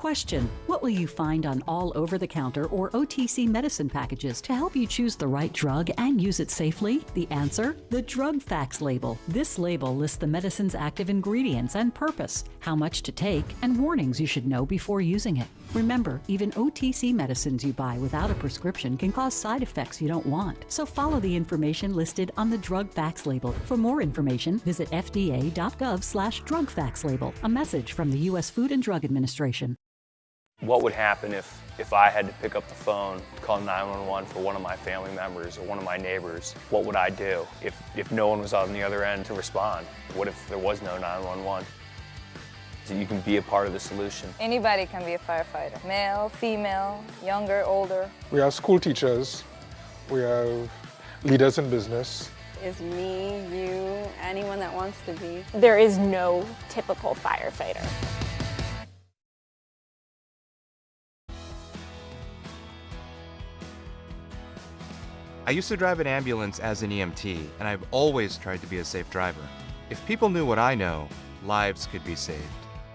Question: what will you find on all over-the-counter or OTC medicine packages to help you choose the right drug and use it safely? The answer: the drug facts label. This label lists the medicine's active ingredients and purpose, how much to take, and warnings you should know before using it. Remember, even OTC medicines you buy without a prescription can cause side effects you don't want. So follow the information listed on the drug facts label. For more information, visit fda.gov/drug facts label. A message from the U.S. Food and Drug Administration. What would happen if I had to pick up the phone, call 911 for one of my family members or one of my neighbors? What would I do if no one was on the other end to respond? What if there was no 911? So you can be a part of the solution. Anybody can be a firefighter. Male, female, younger, older. We have school teachers. We have leaders in business. It's me, you, anyone that wants to be. There is no typical firefighter. I used to drive an ambulance as an EMT, and I've always tried to be a safe driver. If people knew what I know, lives could be saved.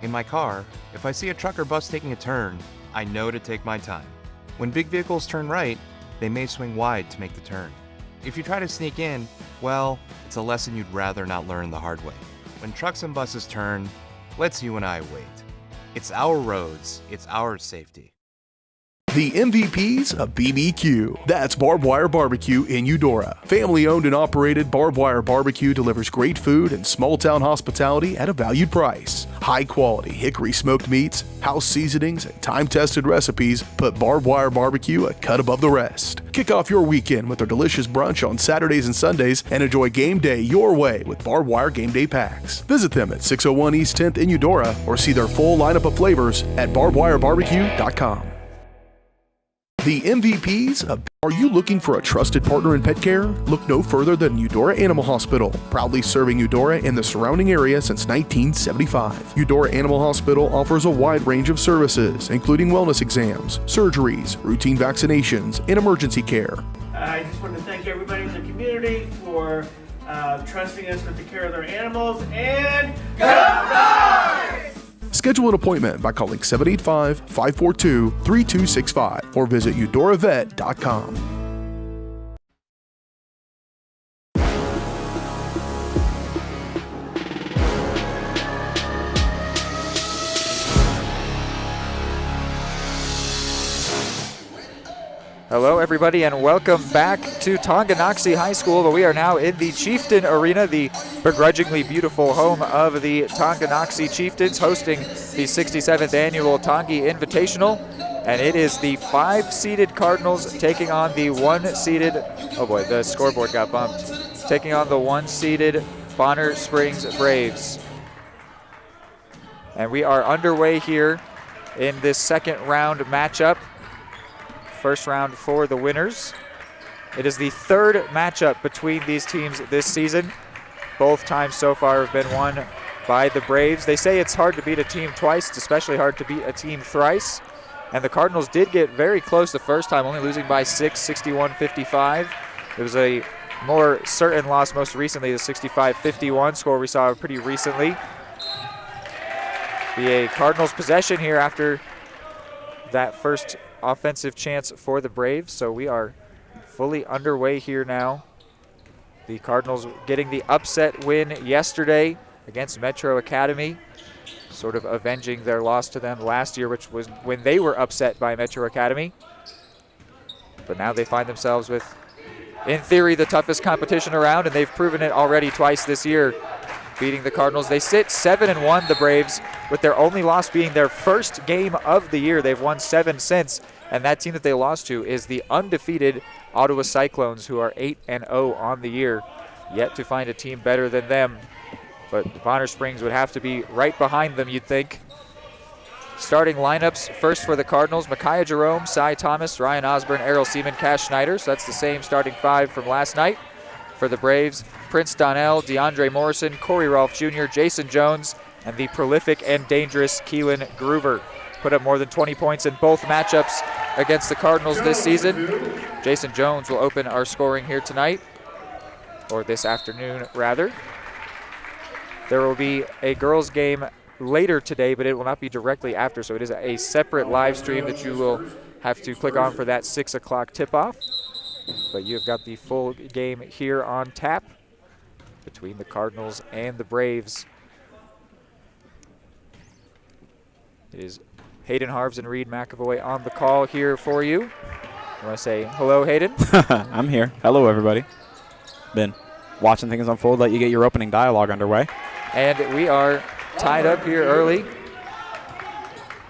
In my car, if I see a truck or bus taking a turn, I know to take my time. When big vehicles turn right, they may swing wide to make the turn. If you try to sneak in, well, it's a lesson you'd rather not learn the hard way. When trucks and buses turn, let's you and I wait. It's our roads, it's our safety. The MVPs of BBQ. That's Barbed Wire Barbecue in Eudora. Family owned and operated, Barbed Wire Barbecue delivers great food and small town hospitality at a valued price. High quality hickory smoked meats, house seasonings, and time tested recipes put Barbed Wire Barbecue a cut above the rest. Kick off your weekend with their delicious brunch on Saturdays and Sundays and enjoy game day your way with Barbed Wire Game Day Packs. Visit them at 601 East 10th in Eudora or see their full lineup of flavors at barbedwirebarbecue.com. The MVPs of... Are you looking for a trusted partner in pet care? Look no further than Eudora Animal Hospital, proudly serving Eudora and the surrounding area since 1975. Eudora Animal Hospital offers a wide range of services, including wellness exams, surgeries, routine vaccinations, and emergency care. I just want to thank everybody in the community for trusting us with the care of their animals, and go Dogs! Schedule an appointment by calling 785-542-3265 or visit eudoravet.com. Hello everybody and welcome back to Tonganoxie High School, but we are now in the Chieftain Arena, the begrudgingly beautiful home of the Tonganoxie Chieftains, hosting the 67th annual Tongi Invitational, and it is the 5-seeded Cardinals taking on the 1-seeded, oh boy, the scoreboard got bumped, taking on the 1-seeded Bonner Springs Braves. And we are underway here in this second round matchup. First round for the winners. It is the third matchup between these teams this season. Both times so far have been won by the Braves. They say it's hard to beat a team twice. It's especially hard to beat a team thrice. And the Cardinals did get very close the first time, only losing by 6, 61-55. It was a more certain loss most recently, the 65-51 score we saw pretty recently. Be a Cardinals possession here after that first offensive chance for the Braves, so we are fully underway here now. The Cardinals getting the upset win yesterday against Metro Academy, sort of avenging their loss to them last year, which was when they were upset by Metro Academy. But now they find themselves with, in theory, the toughest competition around, and they've proven it already twice this year, beating the Cardinals. They sit 7-1, the Braves, with their only loss being their first game of the year. They've won 7 since, and that team that they lost to is the undefeated Ottawa Cyclones, who are 8-0 on the year. Yet to find a team better than them, but Bonner Springs would have to be right behind them, you'd think. Starting lineups, first for the Cardinals, Micaiah Jerome, Cy Thomas, Ryan Osborne, Errol Seaman, Cash Schneider. So that's the same starting 5 from last night. For the Braves, Prince Donnell, DeAndre Morrison, Corey Rolfe Jr., Jason Jones, and the prolific and dangerous Keelan Groover. Put up more than 20 points in both matchups against the Cardinals this season. Jason Jones will open our scoring here tonight, or this afternoon rather. There will be a girls game later today, but it will not be directly after. So it is a separate live stream that you will have to click on for that 6 o'clock tip-off. But you've got the full game here on tap between the Cardinals and the Braves. It is Hayden Harves and Reed McAvoy on the call here for you. I want to say hello, Hayden. I'm here. Hello, everybody. Been watching things unfold, let you get your opening dialogue underway. And we are tied up here early.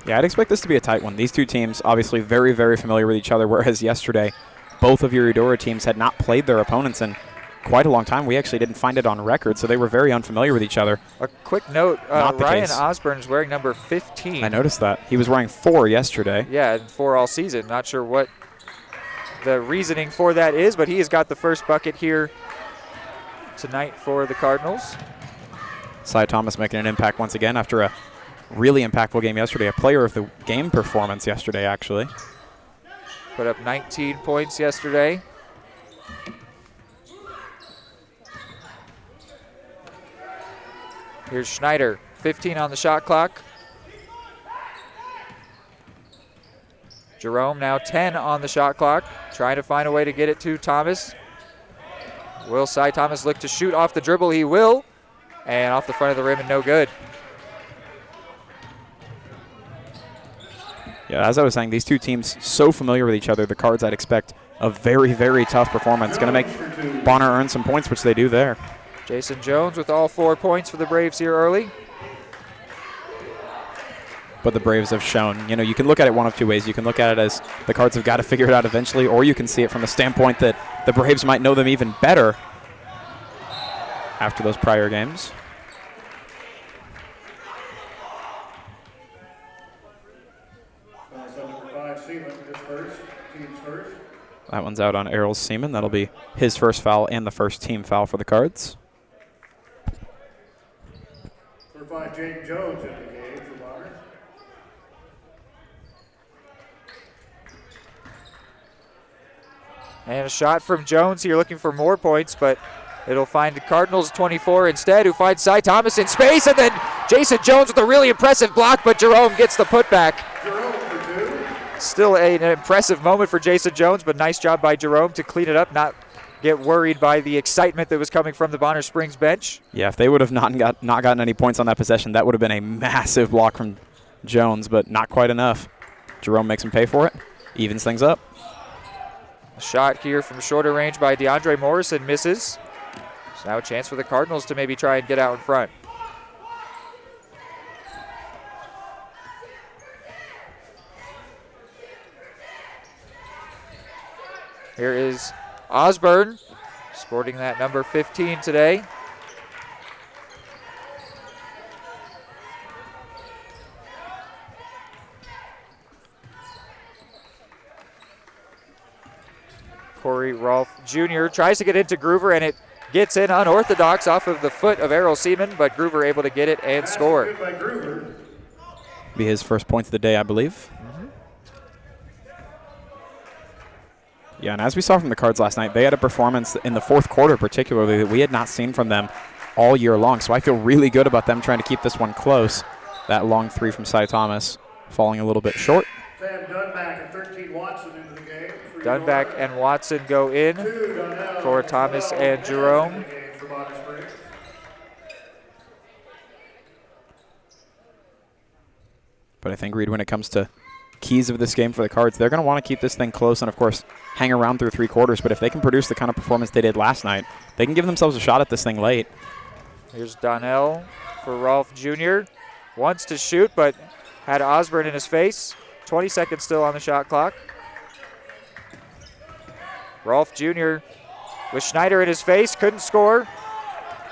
Yeah, I'd expect this to be a tight one. These two teams obviously very, very familiar with each other, whereas yesterday both of your Eudora teams had not played their opponents in quite a long time. We actually didn't find it on record, so they were very unfamiliar with each other. A quick note, Ryan Osborne is wearing number 15. I noticed that. He was wearing 4 yesterday. Yeah, and 4 all season. Not sure what the reasoning for that is, but he has got the first bucket here tonight for the Cardinals. Cy Thomas making an impact once again after a really impactful game yesterday. A player of the game performance yesterday, actually. Put up 19 points yesterday. Here's Schneider, 15 on the shot clock. Jerome now 10 on the shot clock, trying to find a way to get it to Thomas. Will Cy Thomas look to shoot off the dribble? He will. And off the front of the rim and no good. Yeah, as I was saying, these two teams so familiar with each other. The Cards, I'd expect a very, very tough performance. Going to make Bonner earn some points, which they do there. Jason Jones with all 4 points for the Braves here early. But the Braves have shown, you can look at it one of two ways. You can look at it as the Cards have got to figure it out eventually, or you can see it from the standpoint that the Braves might know them even better after those prior games. That one's out on Errol Seaman. That'll be his first foul and the first team foul for the Cards. Number 5, Jake Jones in the game for Bonner. And a shot from Jones here, looking for more points, but it'll find the Cardinals 24 instead, who finds Cy Thomas in space, and then Jason Jones with a really impressive block, but Jerome gets the putback. Jerome for 2. Still an impressive moment for Jason Jones, but nice job by Jerome to clean it up, not get worried by the excitement that was coming from the Bonner Springs bench. Yeah, if they would have not gotten any points on that possession, that would have been a massive block from Jones, but not quite enough. Jerome makes him pay for it, evens things up. A shot here from shorter range by DeAndre Morrison misses. So now a chance for the Cardinals to maybe try and get out in front. Here is Osborne, sporting that number 15 today. Corey Rolfe Jr. tries to get into Groover, and it gets in unorthodox off of the foot of Errol Seaman, but Groover able to get it and score. Be his first point of the day, I believe. Yeah, and as we saw from the Cards last night, they had a performance in the fourth quarter particularly that we had not seen from them all year long. So I feel really good about them trying to keep this one close. That long 3 from Cy Thomas falling a little bit short. Sam Dunback and 13 Watson into the game. Dunback and Watson go in for Thomas and Jerome. But I think, Reed, when it comes to keys of this game for the Cards, they're going to want to keep this thing close and, of course, hang around through 3 quarters. But if they can produce the kind of performance they did last night, they can give themselves a shot at this thing late. Here's Donnell for Rolfe Jr. Wants to shoot, but had Osborne in his face. 20 seconds still on the shot clock. Rolfe Jr. with Schneider in his face, couldn't score.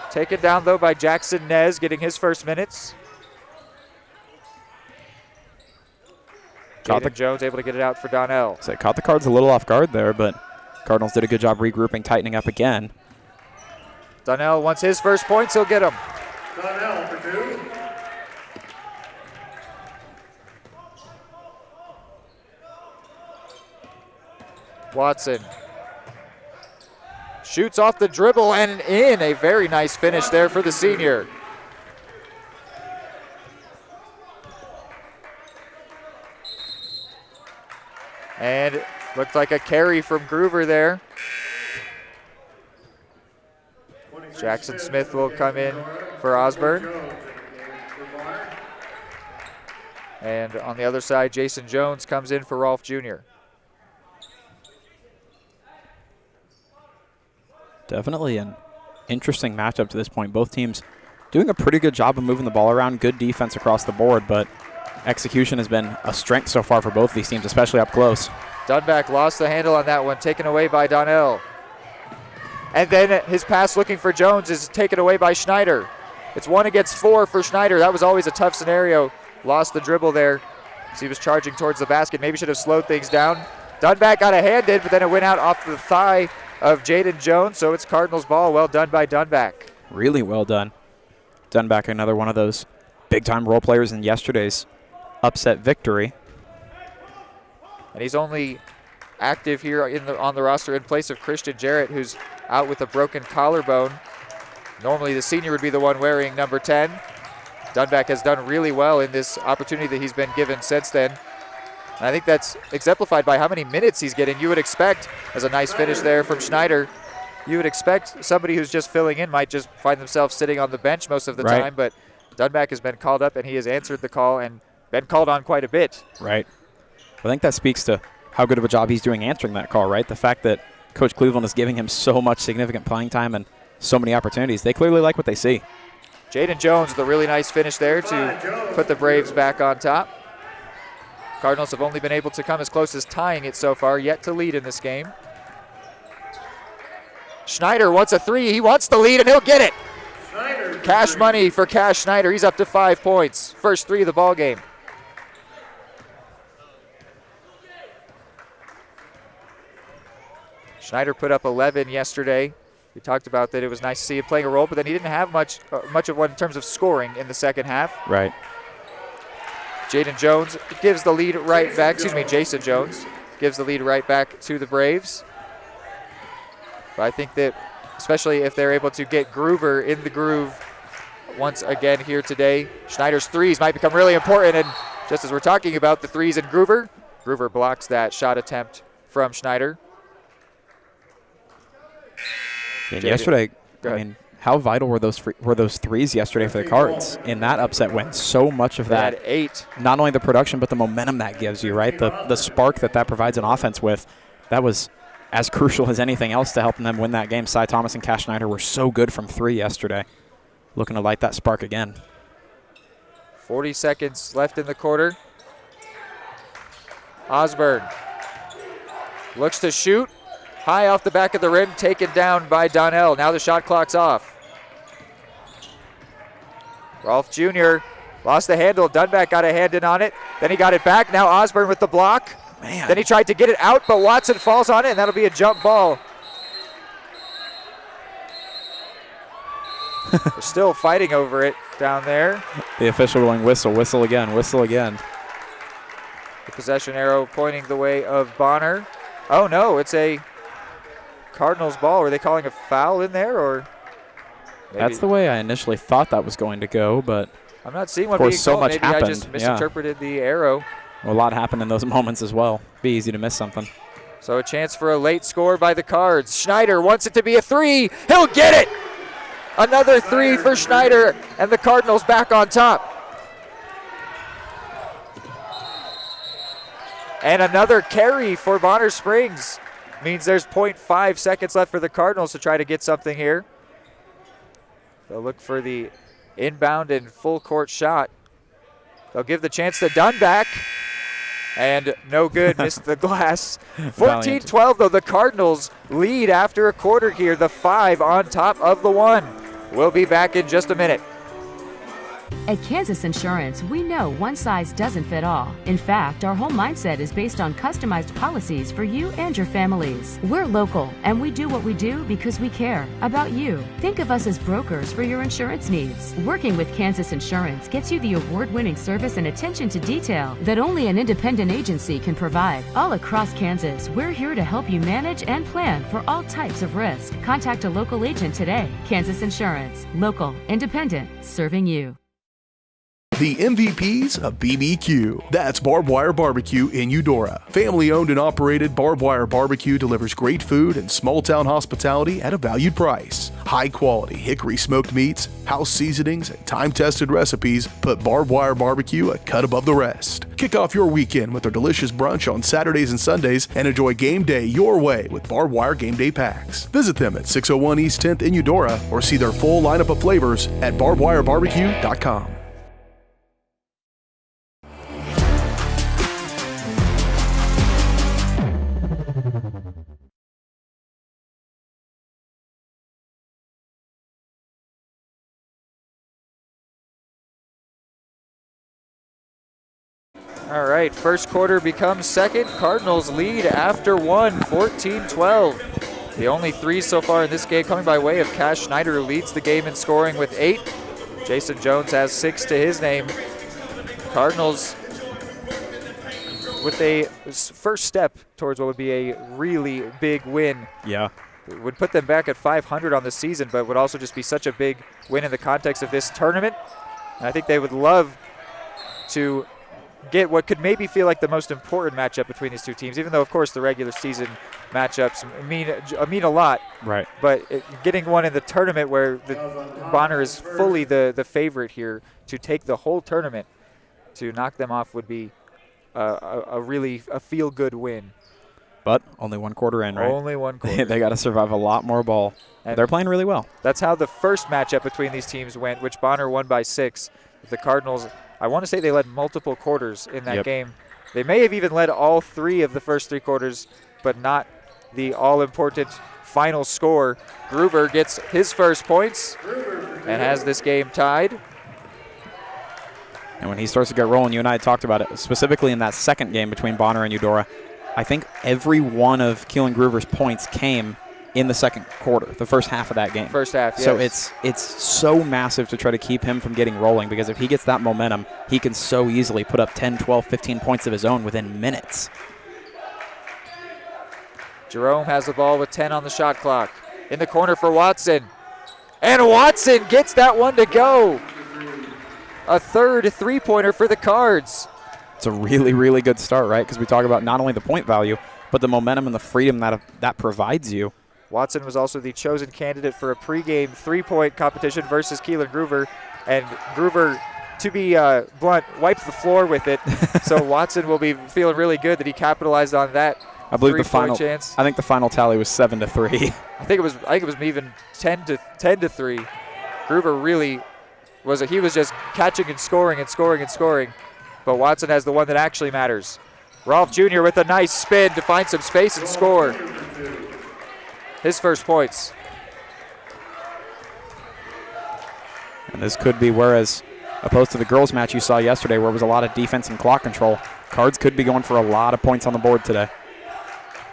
Taken down, though, by Jackson Nez, getting his first minutes. Jaden Jones able to get it out for Donnell. So caught the Cards a little off guard there, but Cardinals did a good job regrouping, tightening up again. Donnell wants his first points, he'll get them. Donnell for 2. Watson shoots off the dribble and in. A very nice finish there for the senior. And looked like a carry from Groover there. Jackson Smith will come in for Osborne. And on the other side, Jason Jones comes in for Rolfe Jr. Definitely an interesting matchup to this point. Both teams doing a pretty good job of moving the ball around. Good defense across the board, but execution has been a strength so far for both of these teams, especially up close. Dunback lost the handle on that one, taken away by Donnell. And then his pass looking for Jones is taken away by Schneider. It's 1 against 4 for Schneider. That was always a tough scenario. Lost the dribble there as he was charging towards the basket. Maybe should have slowed things down. Dunback got a hand in, but then it went out off the thigh of Jaden Jones, so it's Cardinals ball. Well done by Dunback. Really well done. Dunback, another one of those big-time role players in yesterday's upset victory. And he's only active here on the roster in place of Christian Jarrett, who's out with a broken collarbone. Normally the senior would be the one wearing number 10. Dunback has done really well in this opportunity that he's been given since then. And I think that's exemplified by how many minutes he's getting. You would expect, as a nice finish there from Schneider, you would expect somebody who's just filling in might just find themselves sitting on the bench most of the time, but Dunback has been called up and he has answered the call and been called on quite a bit. Right. I think that speaks to how good of a job he's doing answering that call, right? The fact that Coach Cleveland is giving him so much significant playing time and so many opportunities. They clearly like what they see. Jaden Jones with a really nice finish there to put the Braves back on top. Cardinals have only been able to come as close as tying it so far, yet to lead in this game. Schneider wants a 3. He wants the lead, and he'll get it. Cash money for Cash Schneider. He's up to 5 points. First 3 of the ball game. Schneider put up 11 yesterday. We talked about that it was nice to see him playing a role, but then he didn't have much of one in terms of scoring in the second half. Right. Jaden Jones gives the lead right back. Jason Jones gives the lead right back to the Braves. But I think that especially if they're able to get Groover in the groove once again here today, Schneider's threes might become really important. And just as we're talking about the threes and Groover blocks that shot attempt from Schneider. And yesterday, I mean, how vital were those threes yesterday for the Cards in that upset win? So much of that, 8. Not only the production, but the momentum that gives you, right? The spark that provides an offense with, that was as crucial as anything else to helping them win that game. Cy Thomas and Cash Schneider were so good from 3 yesterday. Looking to light that spark again. 40 seconds left in the quarter. Osborne looks to shoot. High off the back of the rim, taken down by Donnell. Now the shot clock's off. Rolfe Jr. lost the handle. Dunback got a hand in on it. Then he got it back. Now Osborne with the block. Man. Then he tried to get it out, but Watson falls on it, and that'll be a jump ball. They're still fighting over it down there. The official going whistle, whistle again, whistle again. The possession arrow pointing the way of Bonner. Oh, no, it's a Cardinals ball. Were they calling a foul in there, or? That's the way I initially thought that was going to go, but I'm not seeing one being so called. much Maybe happened. I just misinterpreted the arrow. Well, a lot happened in those moments as well. Be easy to miss something. So a chance for a late score by the Cards. Schneider wants it to be a 3. He'll get it. Another 3 for Schneider, and the Cardinals back on top. And another carry for Bonner Springs. Means there's 0.5 seconds left for the Cardinals to try to get something here. They'll look for the inbound and full court shot. They'll give the chance to Dunback. And no good, missed the glass. 14-12 though, the Cardinals lead after a quarter here. The 5 on top of the 1. We'll be back in just a minute. At Kansas Insurance, we know one size doesn't fit all. In fact, our whole mindset is based on customized policies for you and your families. We're local, and we do what we do because we care about you. Think of us as brokers for your insurance needs. Working with Kansas Insurance gets you the award-winning service and attention to detail that only an independent agency can provide. All across Kansas, we're here to help you manage and plan for all types of risk. Contact a local agent today. Kansas Insurance. Local, independent, serving you. The MVPs of BBQ. That's Barbed Wire Barbecue in Eudora. Family owned and operated, Barbed Wire Barbecue delivers great food and small town hospitality at a valued price. High quality hickory smoked meats, house seasonings, and time tested recipes put Barbed Wire Barbecue a cut above the rest. Kick off your weekend with our delicious brunch on Saturdays and Sundays and enjoy game day your way with Barbed Wire Game Day Packs. Visit them at 601 East 10th in Eudora or see their full lineup of flavors at barbedwirebarbecue.com. All right, first quarter becomes second. Cardinals lead after one, 14-12. The only three so far in this game coming by way of Cash Schneider, who leads the game in scoring with 8. Jason Jones has 6 to his name. Cardinals with a first step towards what would be a really big win. Yeah. It would put them back at 500 on the season, but would also just be such a big win in the context of this tournament. And I think they would love to get what could maybe feel like the most important matchup between these two teams, even though, of course, the regular season matchups mean a lot. Right. But getting one in the tournament where the Bonner is fully the favorite here to take the whole tournament, to knock them off would be a really feel-good win. But only one quarter in, right? Only one quarter. They got to survive a lot more ball. And they're playing really well. That's how the first matchup between these teams went, which Bonner won by 6. The Cardinals, I want to say they led multiple quarters in that game. They may have even led all 3 of the first 3 quarters, but not the all-important final score. Groover gets his first points and has this game tied. And when he starts to get rolling, you and I had talked about it, specifically in that second game between Bonner and Eudora, I think every one of Keelan Groover's points came in the second quarter, the first half of that game. First half, yes. So it's so massive to try to keep him from getting rolling, because if he gets that momentum, he can so easily put up 10, 12, 15 points of his own within minutes. Jerome has the ball with 10 on the shot clock. In the corner for Watson. And Watson gets that one to go. A third 3-pointer for the Cards. It's a really, really good start, right? Because we talk about not only the point value, but the momentum and the freedom that provides you. Watson was also the chosen candidate for a pregame 3-point competition versus Keelan Groover. And Groover, to be blunt, wiped the floor with it. So Watson will be feeling really good that he capitalized on that. I believe the final chance. I think the final tally was 7-3. I think it was even 10-3. Groover really was he was just catching and scoring and scoring and scoring. But Watson has the one that actually matters. Rolf Jr. with a nice spin to find some space and score. His first points. And this could be, whereas opposed to the girls match you saw yesterday where it was a lot of defense and clock control, Cards could be going for a lot of points on the board today.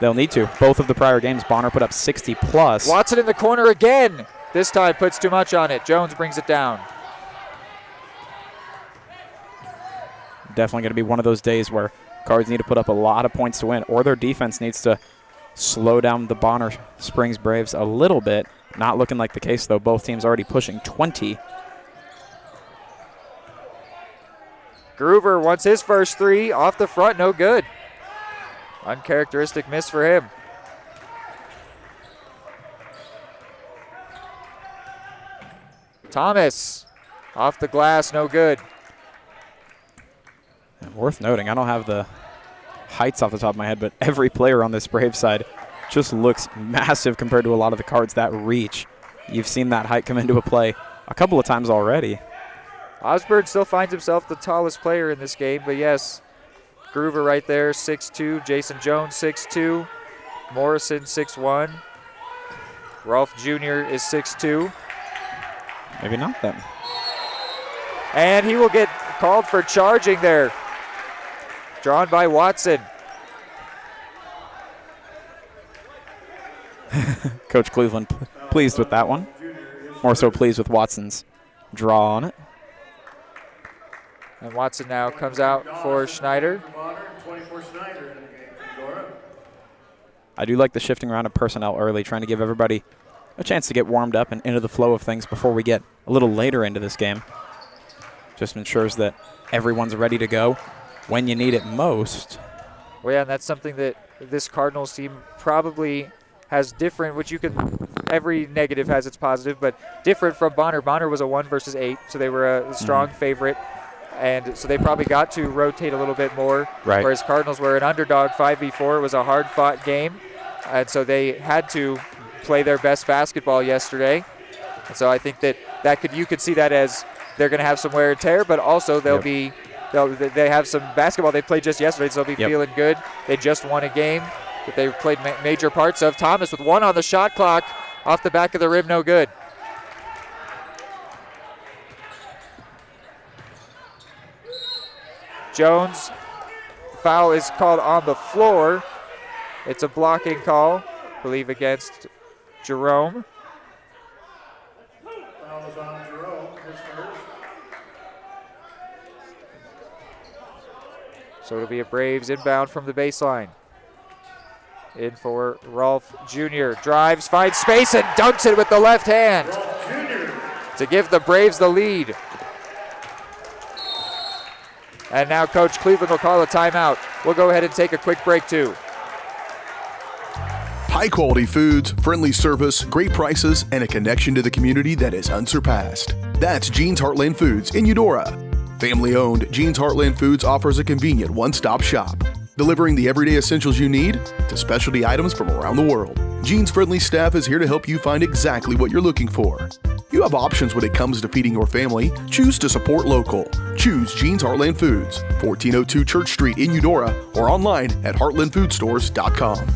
They'll need to. Both of the prior games, Bonner put up 60 plus. Watson in the corner again. This time puts too much on it. Jones brings it down. Definitely going to be one of those days where Cards need to put up a lot of points to win, or their defense needs to slow down the Bonner Springs Braves a little bit. Not looking like the case, though. Both teams already pushing 20. Groover wants his first 3 off the front, no good. Uncharacteristic miss for him. Thomas off the glass, no good. And worth noting, I don't have the heights off the top of my head, but every player on this Braves side just looks massive compared to a lot of the Cards. That reach, you've seen that height come into a play a couple of times already. Osborne still finds himself the tallest player in this game, but yes, Groover right there, 6'2", Jason Jones, 6'2", Morrison, 6'1", Rolf Jr. is 6'2". Maybe not then. And he will get called for charging there. Drawn by Watson. Coach Cleveland pleased with that one. More so pleased with Watson's draw on it. And Watson now comes out for Schneider. I do like the shifting around of personnel early, trying to give everybody a chance to get warmed up and into the flow of things before we get a little later into this game. Just ensures that everyone's ready to go when you need it most. Well, yeah, and that's something that this Cardinals team probably has different, which you can, every negative has its positive, but different from Bonner. Bonner was a 1 versus 8, so they were a strong favorite, and so they probably got to rotate a little bit more, right. Whereas Cardinals were an underdog 5v4. It was a hard-fought game, and so they had to play their best basketball yesterday. And so I think that you could see that as they're going to have some wear and tear, but also they have some basketball they played just yesterday, so they'll be feeling good. They just won a game that they played major parts of. Thomas with 1 on the shot clock, off the back of the rim, no good. Jones, foul is called on the floor. It's a blocking call, I believe, against Jerome. Foul is on Jerome, his first. So it'll be a Braves inbound from the baseline. In for Rolf Jr. Drives, finds space, and dunks it with the left hand to give the Braves the lead. And now Coach Cleveland will call a timeout. We'll go ahead and take a quick break too. High quality foods, friendly service, great prices, and a connection to the community that is unsurpassed. That's Jean's Heartland Foods in Eudora. Family owned, Jean's Heartland Foods offers a convenient one-stop shop, delivering the everyday essentials you need to specialty items from around the world. Jean's friendly staff is here to help you find exactly what you're looking for. You have options when it comes to feeding your family. Choose to support local. Choose Jean's Heartland Foods, 1402 Church Street in Eudora, or online at heartlandfoodstores.com.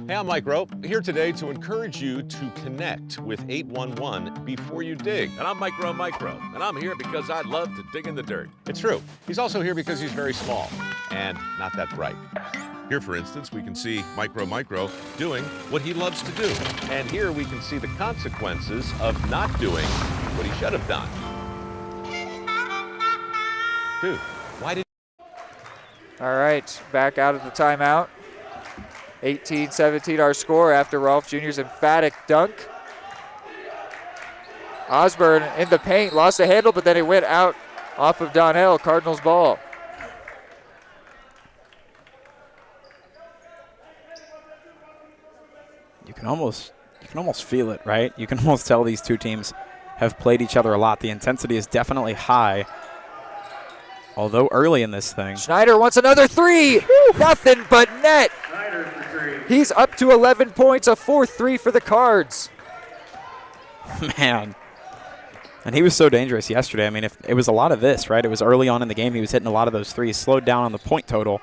Hey, I'm Mike Rope, here today to encourage you to connect with 811 before you dig. And I'm Micro, and I'm here because I love to dig in the dirt. It's true. He's also here because he's very small and not that bright. Here, for instance, we can see Micro doing what he loves to do. And here we can see the consequences of not doing what he should have done. Dude, why did... All right, back out of the timeout. 18-17 our score after Rolf Jr.'s emphatic dunk. Osborne in the paint, lost the handle, but then it went out off of Donnell. Cardinals ball. You can almost feel it, right? You can almost tell these two teams have played each other a lot. The intensity is definitely high, although early in this thing. Schneider wants another three. Nothing but net. He's up to 11 points, a 4-3 for the Cards. Man. And he was so dangerous yesterday. I mean, if it was a lot of this, right? It was early on in the game. He was hitting a lot of those threes. Slowed down on the point total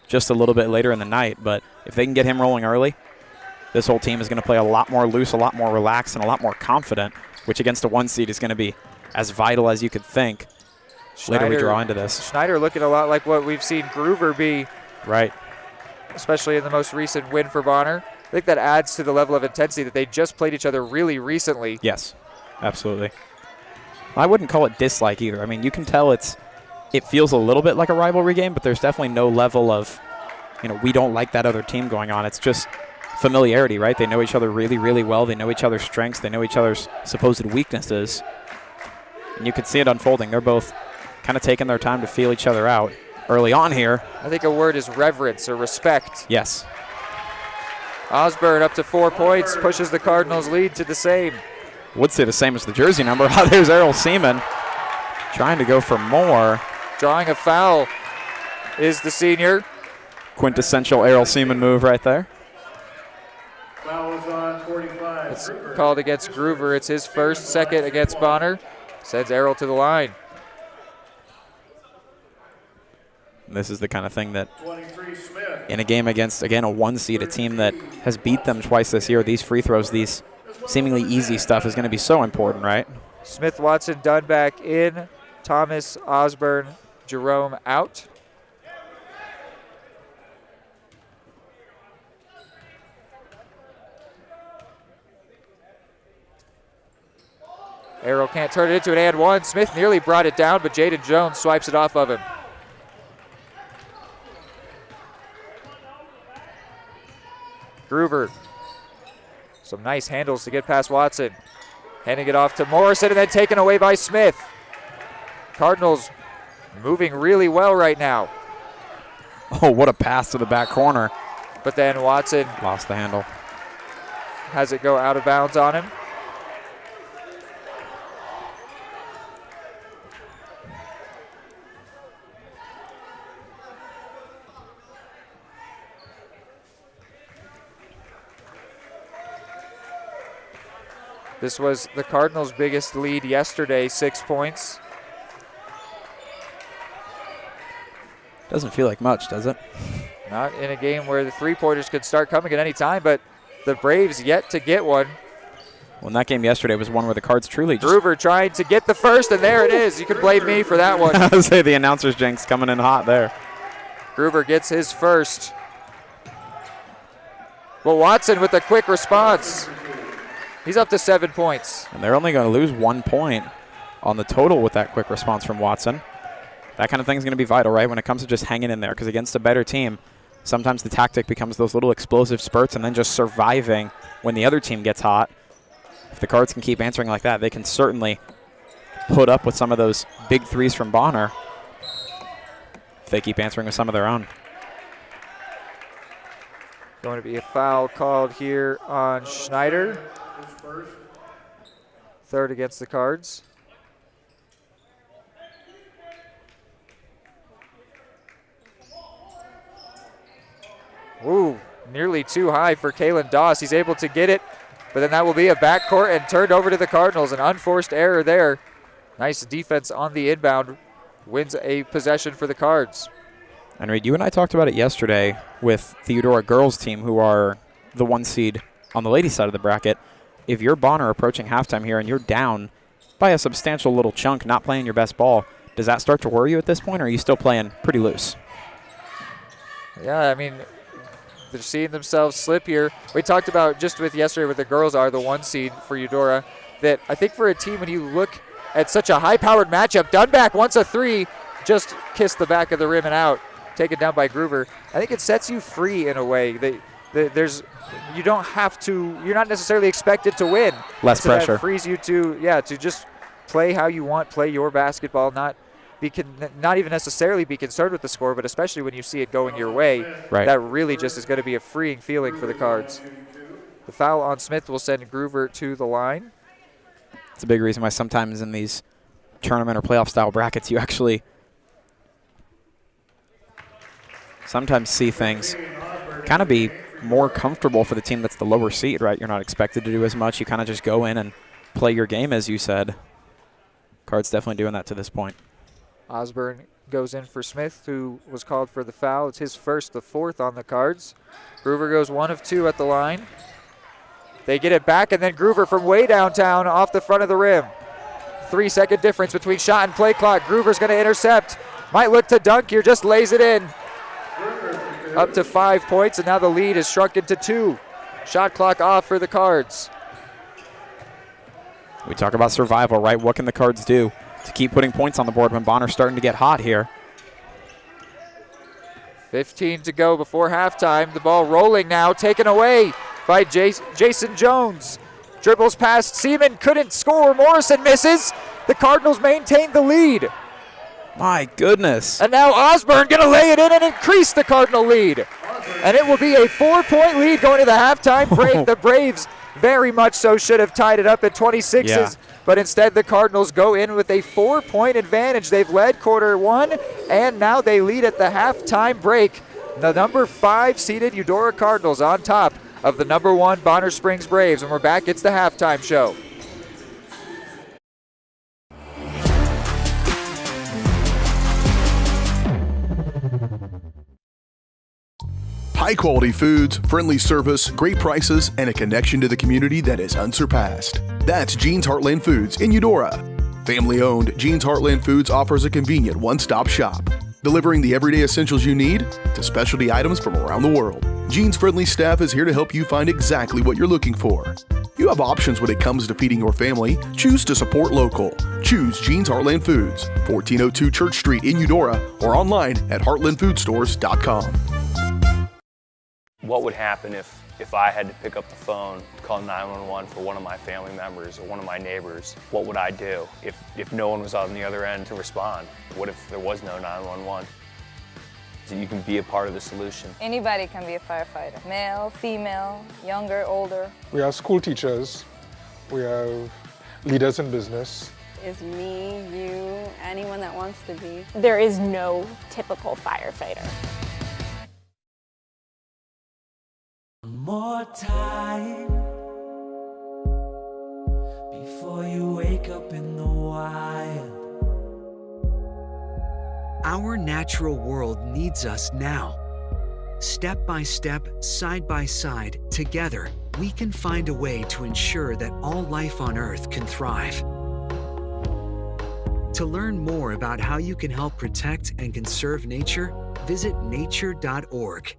just a little bit later in the night. But if they can get him rolling early, this whole team is going to play a lot more loose, a lot more relaxed, and a lot more confident, which against a 1 seed is going to be as vital as you could think. Later we draw into this. Schneider looking a lot like what we've seen Groover be. Right. Especially in the most recent win for Bonner. I think that adds to the level of intensity that they just played each other really recently. Yes, absolutely. I wouldn't call it dislike either. I mean, you can tell it feels a little bit like a rivalry game, but there's definitely no level of, we don't like that other team going on. It's just familiarity, right? They know each other really, really well. They know each other's strengths. They know each other's supposed weaknesses. And you can see it unfolding. They're both kind of taking their time to feel each other out. Early on here. I think a word is reverence or respect. Yes. Osborne up to 4 points, pushes the Cardinals' lead to the same. Would say the same as the jersey number. There's Errol Seaman trying to go for more. Drawing a foul is the senior. Quintessential Errol Seaman move right there. Foul is on 45. It's called against Groover. It's his first, second against Bonner. Sends Errol to the line. This is the kind of thing that in a game against, again, a 1 seed, a team that has beat them twice this year, these free throws, these seemingly easy stuff is going to be so important, right? Smith, Watson, Dunback in. Thomas, Osborne, Jerome out. Arrow can't turn it into an and one. Smith nearly brought it down, but Jaden Jones swipes it off of him. Groover. Some nice handles to get past Watson. Handing it off to Morrison and then taken away by Smith. Cardinals moving really well right now. Oh, what a pass to the back corner. But then Watson lost the handle. Has it go out of bounds on him. This was the Cardinals' biggest lead yesterday, 6 points. Doesn't feel like much, does it? Not in a game where the three-pointers could start coming at any time, but the Braves yet to get one. Well, in that game yesterday was one where the Cards truly just... Groover trying to get the first, and there it is. You can blame me for that one. I would say the announcer's jinx coming in hot there. Groover gets his first. Well, Watson with a quick response. He's up to 7 points. And they're only going to lose 1 point on the total with that quick response from Watson. That kind of thing is going to be vital, right, when it comes to just hanging in there, because against a better team, sometimes the tactic becomes those little explosive spurts and then just surviving when the other team gets hot. If the Cards can keep answering like that, they can certainly put up with some of those big threes from Bonner if they keep answering with some of their own. Going to be a foul called here on Schneider. Third against the Cards. Ooh, nearly too high for Kalen Doss. He's able to get it, but then that will be a backcourt and turned over to the Cardinals. An unforced error there. Nice defense on the inbound. Wins a possession for the Cards. And Reed, you and I talked about it yesterday with the Eudora girls team, who are the 1 seed on the ladies' side of the bracket. If you're Bonner approaching halftime here and you're down by a substantial little chunk, not playing your best ball, does that start to worry you at this point, or are you still playing pretty loose? Yeah, I mean, they're seeing themselves slip here. We talked about just with yesterday what the girls are, the 1 seed for Eudora, that I think for a team, when you look at such a high-powered matchup, Dunback wants a 3, just kissed the back of the rim and out, taken down by Groover. I think it sets you free in a way. You don't have to, you're not necessarily expected to win. Less so pressure. That frees you to just play how you want, play your basketball, not even necessarily be concerned with the score, but especially when you see it going your way. Right. That really just is going to be a freeing feeling for the Cards. The foul on Smith will send Groover to the line. It's a big reason why sometimes in these tournament or playoff style brackets you actually sometimes see things kind of be more comfortable for the team that's the lower seed, right? You're not expected to do as much. You kind of just go in and play your game, as you said. Cards definitely doing that to this point. Osborne goes in for Smith, who was called for the foul. It's his first, the 4th on the Cards. Groover goes 1 of 2 at the line. They get it back, and then Groover from way downtown off the front of the rim. 3-second difference between shot and play clock. Groover's going to intercept. Might look to dunk here, just lays it in. Up to 5 points, and now the lead is shrunken to 2. Shot clock off for the Cards. We talk about survival, right? What can the Cards do to keep putting points on the board when Bonner's starting to get hot here? 15 to go before halftime. The ball rolling now, taken away by Jason Jones. Dribbles past Seaman, couldn't score. Morrison misses. The Cardinals maintain the lead. My goodness. And now Osborne going to lay it in and increase the Cardinal lead. And it will be a 4-point lead going to the halftime break. The Braves very much so should have tied it up at 26s. Yeah. But instead the Cardinals go in with a 4-point advantage. They've led quarter 1, and now they lead at the halftime break. The number 5 seeded Eudora Cardinals on top of the number 1 Bonner Springs Braves. And we're back, it's the halftime show. High-quality foods, friendly service, great prices, and a connection to the community that is unsurpassed. That's Jean's Heartland Foods in Eudora. Family-owned, Jean's Heartland Foods offers a convenient one-stop shop, delivering the everyday essentials you need to specialty items from around the world. Jean's friendly staff is here to help you find exactly what you're looking for. You have options when it comes to feeding your family. Choose to support local. Choose Jean's Heartland Foods, 1402 Church Street in Eudora, or online at heartlandfoodstores.com. What would happen if if I had to pick up the phone, call 911 for one of my family members or one of my neighbors, what would I do if no one was on the other end to respond? What if there was no 911? So you can be a part of the solution. Anybody can be a firefighter. Male, female, younger, older. We have school teachers. We have leaders in business. Is me, you, anyone that wants to be. There is no typical firefighter. More time before you wake up in the wild. Our natural world needs us now. Step by step, side by side, together, we can find a way to ensure that all life on Earth can thrive. To learn more about how you can help protect and conserve nature, visit nature.org.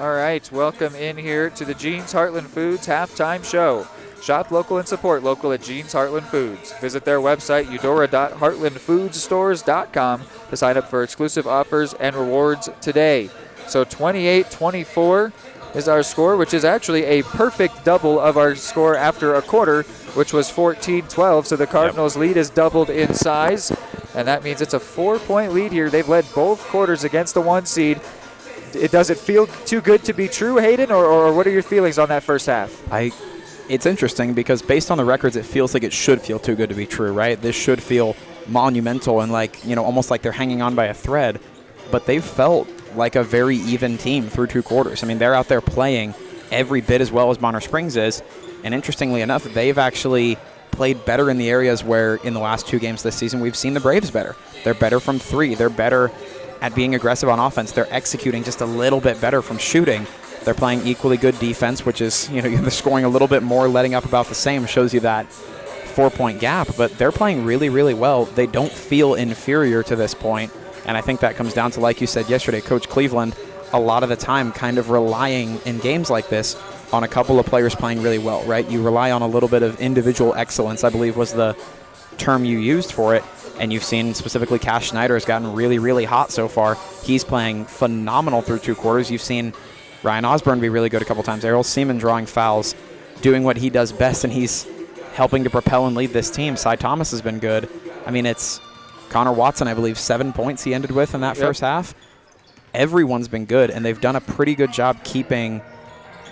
All right, welcome in here to the Jeans Heartland Foods halftime show. Shop local and support local at Jeans Heartland Foods. Visit their website, eudora.heartlandfoodsstores.com, to sign up for exclusive offers and rewards today. So 28-24 is our score, which is actually a perfect double of our score after a quarter, which was 14-12. So the Cardinals' lead is doubled in size, and that means it's a 4-point lead here. They've led both quarters against the 1 seed. Does it feel too good to be true, Hayden, or what are your feelings on that first half? It's interesting because based on the records, it feels like it should feel too good to be true, right? This should feel monumental and like, almost like they're hanging on by a thread. But they've felt like a very even team through 2 quarters. I mean, they're out there playing every bit as well as Bonner Springs is. And interestingly enough, they've actually played better in the areas where in the last 2 games this season we've seen the Braves better. They're better from 3. They're better at being aggressive on offense. They're executing just a little bit better from shooting. They're playing equally good defense, which is, they're scoring a little bit more, letting up about the same, shows you that 4-point gap. But they're playing really, really well. They don't feel inferior to this point. And I think that comes down to, like you said yesterday, Coach Cleveland, a lot of the time kind of relying in games like this on a couple of players playing really well, right? You rely on a little bit of individual excellence, I believe was the term you used for it. And you've seen specifically Cash Schneider has gotten really, really hot so far. He's playing phenomenal through 2 quarters. You've seen Ryan Osborne be really good a couple times. Errol Seaman drawing fouls, doing what he does best, and he's helping to propel and lead this team. Cy Thomas has been good. I mean, it's Connor Watson, I believe, 7 points he ended with in that first half. Everyone's been good, and they've done a pretty good job keeping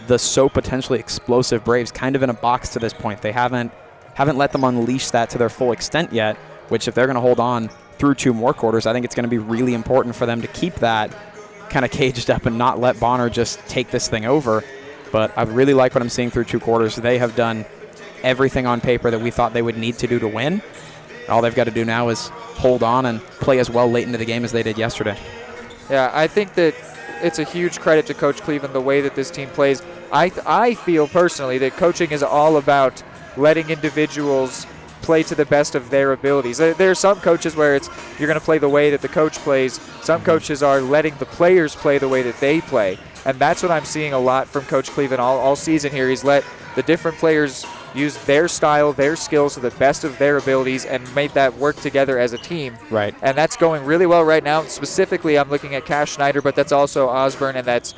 the so potentially explosive Braves kind of in a box to this point. They haven't let them unleash that to their full extent yet, which if they're going to hold on through 2 more quarters, I think it's going to be really important for them to keep that kind of caged up and not let Bonner just take this thing over. But I really like what I'm seeing through 2 quarters. They have done everything on paper that we thought they would need to do to win. All they've got to do now is hold on and play as well late into the game as they did yesterday. Yeah, I think that it's a huge credit to Coach Cleveland, the way that this team plays. I feel personally that coaching is all about letting individuals play to the best of their abilities. There are some coaches where you're going to play the way that the coach plays. Some coaches are letting the players play the way that they play. And that's what I'm seeing a lot from Coach Cleveland all season here. He's let the different players use their style, their skills to the best of their abilities and made that work together as a team. Right. And that's going really well right now. Specifically, I'm looking at Cash Schneider, but that's also Osborne, and that's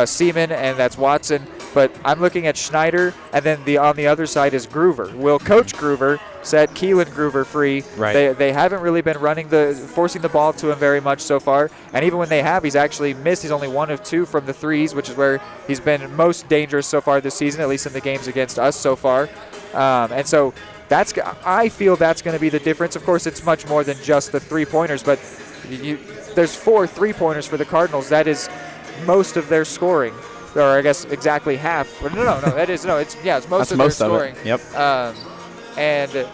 Seaman, and that's Watson. But I'm looking at Schneider, and then on the other side is Groover. Will Coach Groover set Keelan Groover free? Right. They haven't really been forcing the ball to him very much so far. And even when they have, he's actually missed. He's only 1 of 2 from the threes, which is where he's been most dangerous so far this season, at least in the games against us so far. And so I feel that's going to be the difference. Of course, it's much more than just the 3-pointers, but there's 4 3-pointers for the Cardinals. That is most of their scoring. or I guess exactly half. No, it's most of their scoring. Yep. And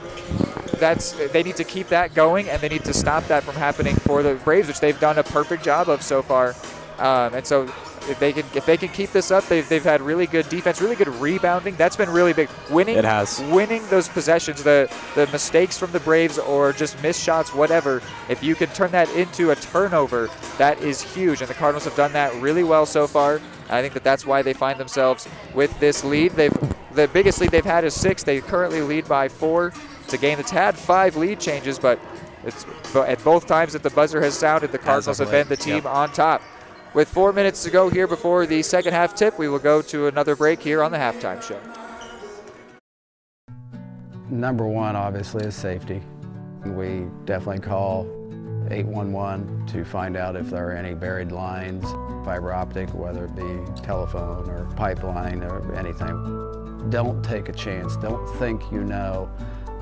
they need to keep that going, and they need to stop that from happening for the Braves, which they've done a perfect job of so far. And so if they can keep this up, they've had really good defense, really good rebounding. That's been really big. Winning those possessions, the mistakes from the Braves or just missed shots, whatever. If you can turn that into a turnover, that is huge. And the Cardinals have done that really well so far. I think that's why they find themselves with this lead. The biggest lead they've had is 6. They currently lead by 4. It's a game that's had 5 lead changes, but at both times that the buzzer has sounded, the Cardinals have been the team on top. With 4 minutes to go here before the second half tip, we will go to another break here on the halftime show. Number one, obviously, is safety. We definitely call 811 to find out if there are any buried lines, fiber optic, whether it be telephone or pipeline or anything. Don't take a chance. Don't think you know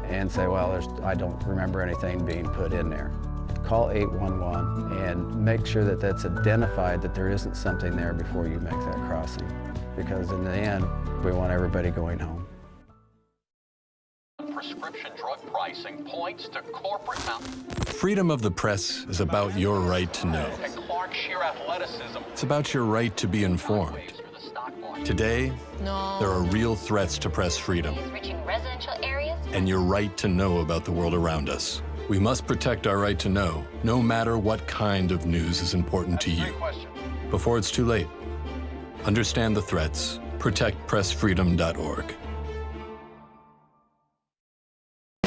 and say, well, I don't remember anything being put in there. Call 811 and make sure that that's identified, that there isn't something there before you make that crossing. Because in the end, we want everybody going home. Prescription drug pricing points to corporate Freedom of the press is about your right to know. It's about your right to be informed. Today, there are real threats to press freedom and your right to know about the world around us. We must protect our right to know, no matter what kind of news is important to you. Before it's too late, understand the threats. ProtectPressFreedom.org.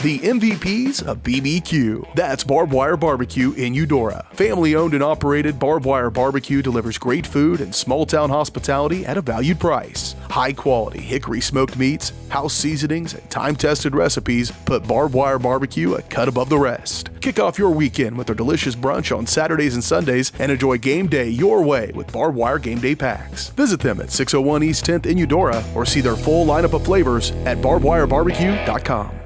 The MVPs of BBQ. That's Barbed Wire Barbecue in Eudora. Family owned and operated, Barbed Wire Barbecue delivers great food and small town hospitality at a valued price. High quality hickory smoked meats, house seasonings, and time tested recipes put Barbed Wire Barbecue a cut above the rest. Kick off your weekend with our delicious brunch on Saturdays and Sundays and enjoy game day your way with Barbed Wire Game Day Packs. Visit them at 601 East 10th in Eudora or see their full lineup of flavors at barbedwirebarbecue.com.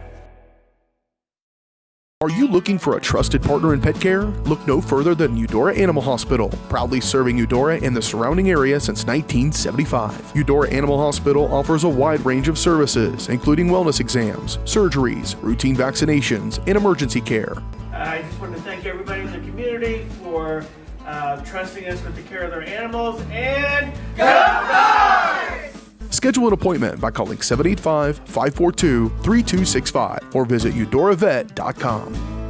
Are you looking for a trusted partner in pet care? Look no further than Eudora Animal Hospital, proudly serving Eudora and the surrounding area since 1975. Eudora Animal Hospital offers a wide range of services, including wellness exams, surgeries, routine vaccinations, and emergency care. I just want to thank everybody in the community for trusting us with the care of their animals, and go Dogs! Schedule an appointment by calling 785-542-3265 or visit eudoravet.com.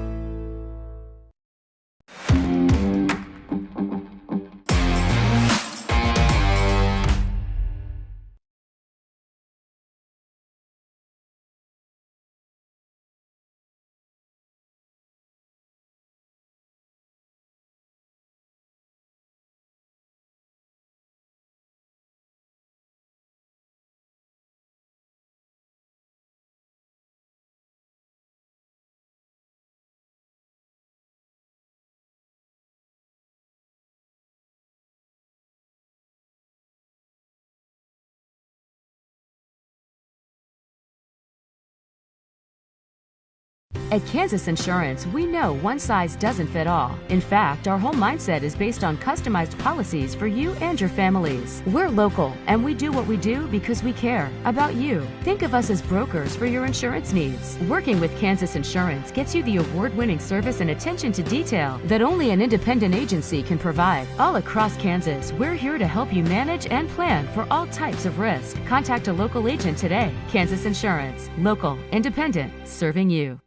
At Kansas Insurance, we know one size doesn't fit all. In fact, our whole mindset is based on customized policies for you and your families. We're local, and we do what we do because we care about you. Think of us as brokers for your insurance needs. Working with Kansas Insurance gets you the award-winning service and attention to detail that only an independent agency can provide. All across Kansas, we're here to help you manage and plan for all types of risk. Contact a local agent today. Kansas Insurance. Local, independent, serving you.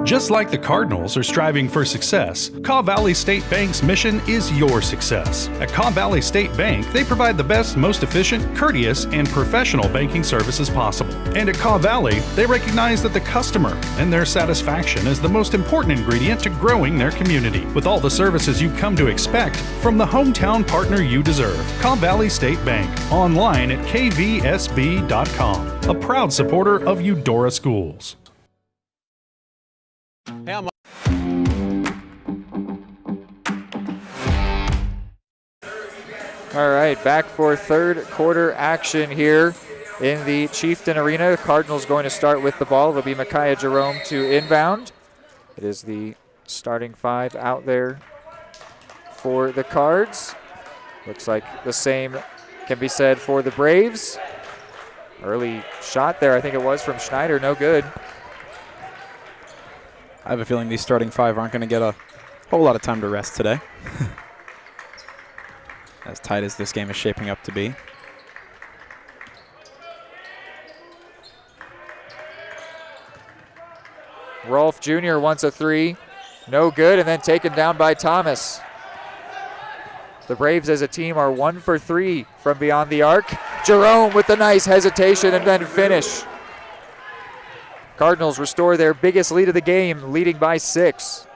Just like the Cardinals are striving for success, Kaw Valley State Bank's mission is your success. At Kaw Valley State Bank, they provide the best, most efficient, courteous, and professional banking services possible. And at Kaw Valley, they recognize that the customer and their satisfaction is the most important ingredient to growing their community. With all the services you've come to expect from the hometown partner you deserve, Kaw Valley State Bank, online at kvsb.com, a proud supporter of Eudora Schools. Hey, I'm All right, back for third quarter action here in the Chieftain Arena. Cardinals going to start with the ball. It'll be Micaiah Jerome to inbound. It is the starting 5 out there for the Cards. Looks like the same can be said for the Braves. Early shot there, I think it was from Schneider, no good. I have a feeling these starting five aren't going to get a whole lot of time to rest today. As tight as this game is shaping up to be. Rolf Jr. wants a three, no good, and then taken down by Thomas. The Braves as a team are 1 for 3 from beyond the arc. Jerome with the nice hesitation and then finish. Cardinals restore their biggest lead of the game, leading by 6.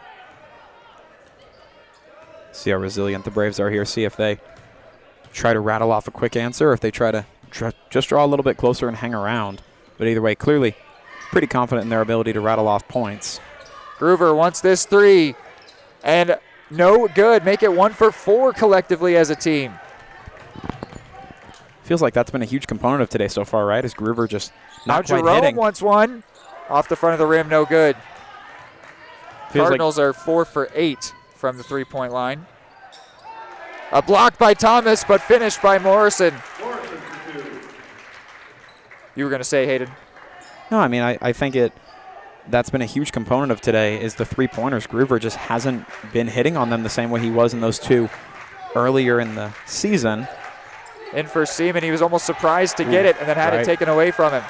See how resilient the Braves are here. See if they try to rattle off a quick answer or if they try to just draw a little bit closer and hang around. But either way, clearly pretty confident in their ability to rattle off points. Groover wants this three, and no good. Make it 1 for 4 collectively as a team. Feels like that's been a huge component of today so far, right? Is Groover just not now quite Jerome hitting. wants one. Off the front of the rim, no good. Cardinals are 4 for 8 from the three-point line. A block by Thomas, but finished by Morrison. You were going to say, Hayden? No, I mean, I think that's been a huge component of today is the three-pointers. Groover just hasn't been hitting on them the same way he was in those two earlier in the season. In for Seaman, he was almost surprised to get it and then had it taken away from him.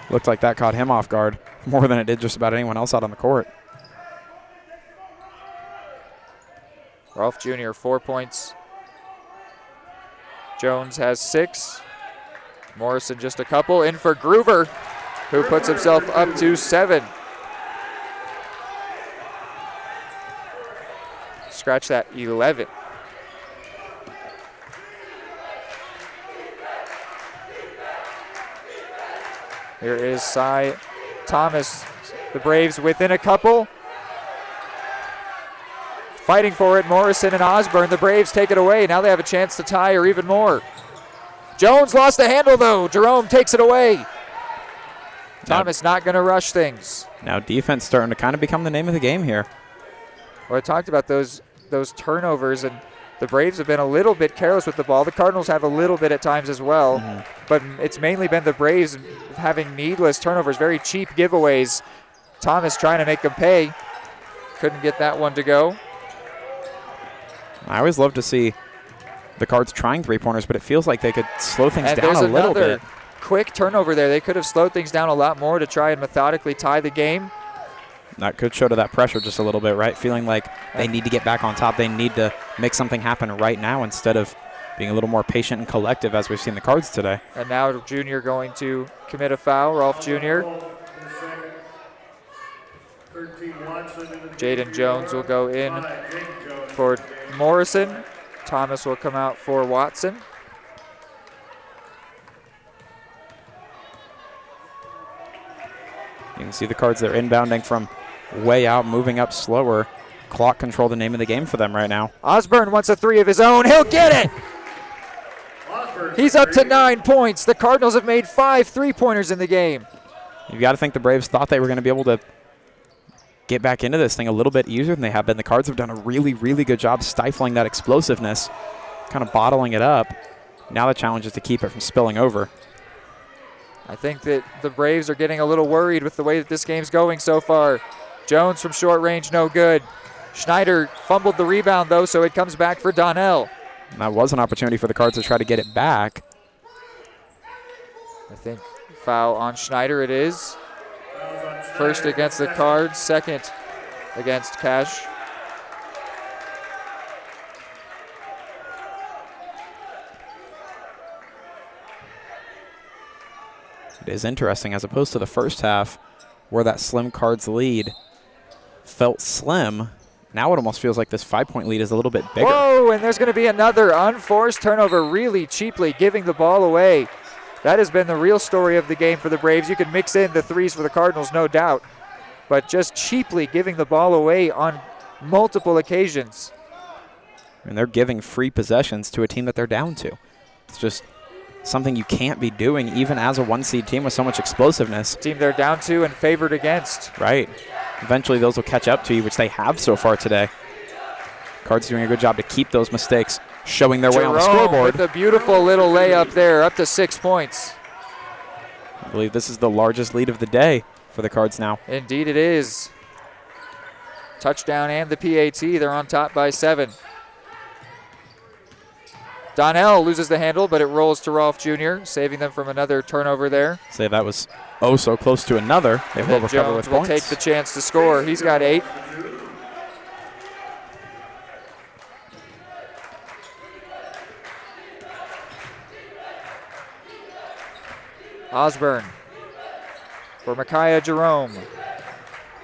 Looked like that caught him off guard more than it did just about anyone else out on the court. Rolf Jr., 4 points. Jones has 6. Morrison just a couple. In for Groover, who puts himself up to 7. Scratch that, 11. Here is Cy Thomas. The Braves within a couple. Fighting for it, Morrison and Osborne. The Braves take it away. Now they have a chance to tie or even more. Jones lost the handle, though. Jerome takes it away. Thomas not going to rush things. Now defense starting to kind of become the name of the game here. Well, I talked about those turnovers, and the Braves have been a little bit careless with the ball. The Cardinals have a little bit at times as well, but it's mainly been the Braves having needless turnovers, very cheap giveaways. Thomas trying to make them pay. Couldn't get that one to go. I always love to see the Cards trying three-pointers, but it feels like they could slow things down a little bit. There's another quick turnover there. They could have slowed things down a lot more to try and methodically tie the game. That could show to that pressure just a little bit, right? Feeling like they need to get back on top. They need to make something happen right now instead of being a little more patient and collective as we've seen the Cards today. And now Junior going to commit a foul, Rolf Jr. Jaden Jones will go in for Morrison. Thomas will come out for Watson. You can see the Cards, they're inbounding from way out, moving up slower. Clock control, the name of the game for them right now. Osborne wants a three of his own. He'll get it! He's up to 9 points. The Cardinals have made 5 three-pointers in the game. You've got to think the Braves thought they were going to be able to get back into this thing a little bit easier than they have been. The Cards have done a really, really good job stifling that explosiveness, kind of bottling it up. Now the challenge is to keep it from spilling over. I think that the Braves are getting a little worried with the way that this game's going so far. Jones from short range, no good. Schneider fumbled the rebound, though, so it comes back for Donnell. And that was an opportunity for the Cards to try to get it back. I think foul on Schneider it is. First against the Cards, second against Cash. It is interesting, as opposed to the first half where that slim Cards lead felt slim. Now it almost feels like this 5-point lead is a little bit bigger. Whoa, and there's going to be another unforced turnover, really cheaply giving the ball away. That has been the real story of the game for the Braves. You can mix in the threes for the Cardinals, no doubt, but just cheaply giving the ball away on multiple occasions. And they're giving free possessions to a team that they're down to. It's just something you can't be doing even as a one-seed team with so much explosiveness. Team they're down to and favored against. Right. Eventually those will catch up to you, which they have so far today. Cards doing a good job to keep those mistakes showing their way on the Jerome scoreboard. with a beautiful little layup there, up to 6 points. I believe this is the largest lead of the day for the Cards now. Indeed it is. Touchdown and the PAT. They're on top by 7. Donnell loses the handle, but it rolls to Rolfe Jr., saving them from another turnover there. Say that was so close to another. They will recover Jones with will points. take the chance to score. He's got 8. Osborne for Micaiah Jerome.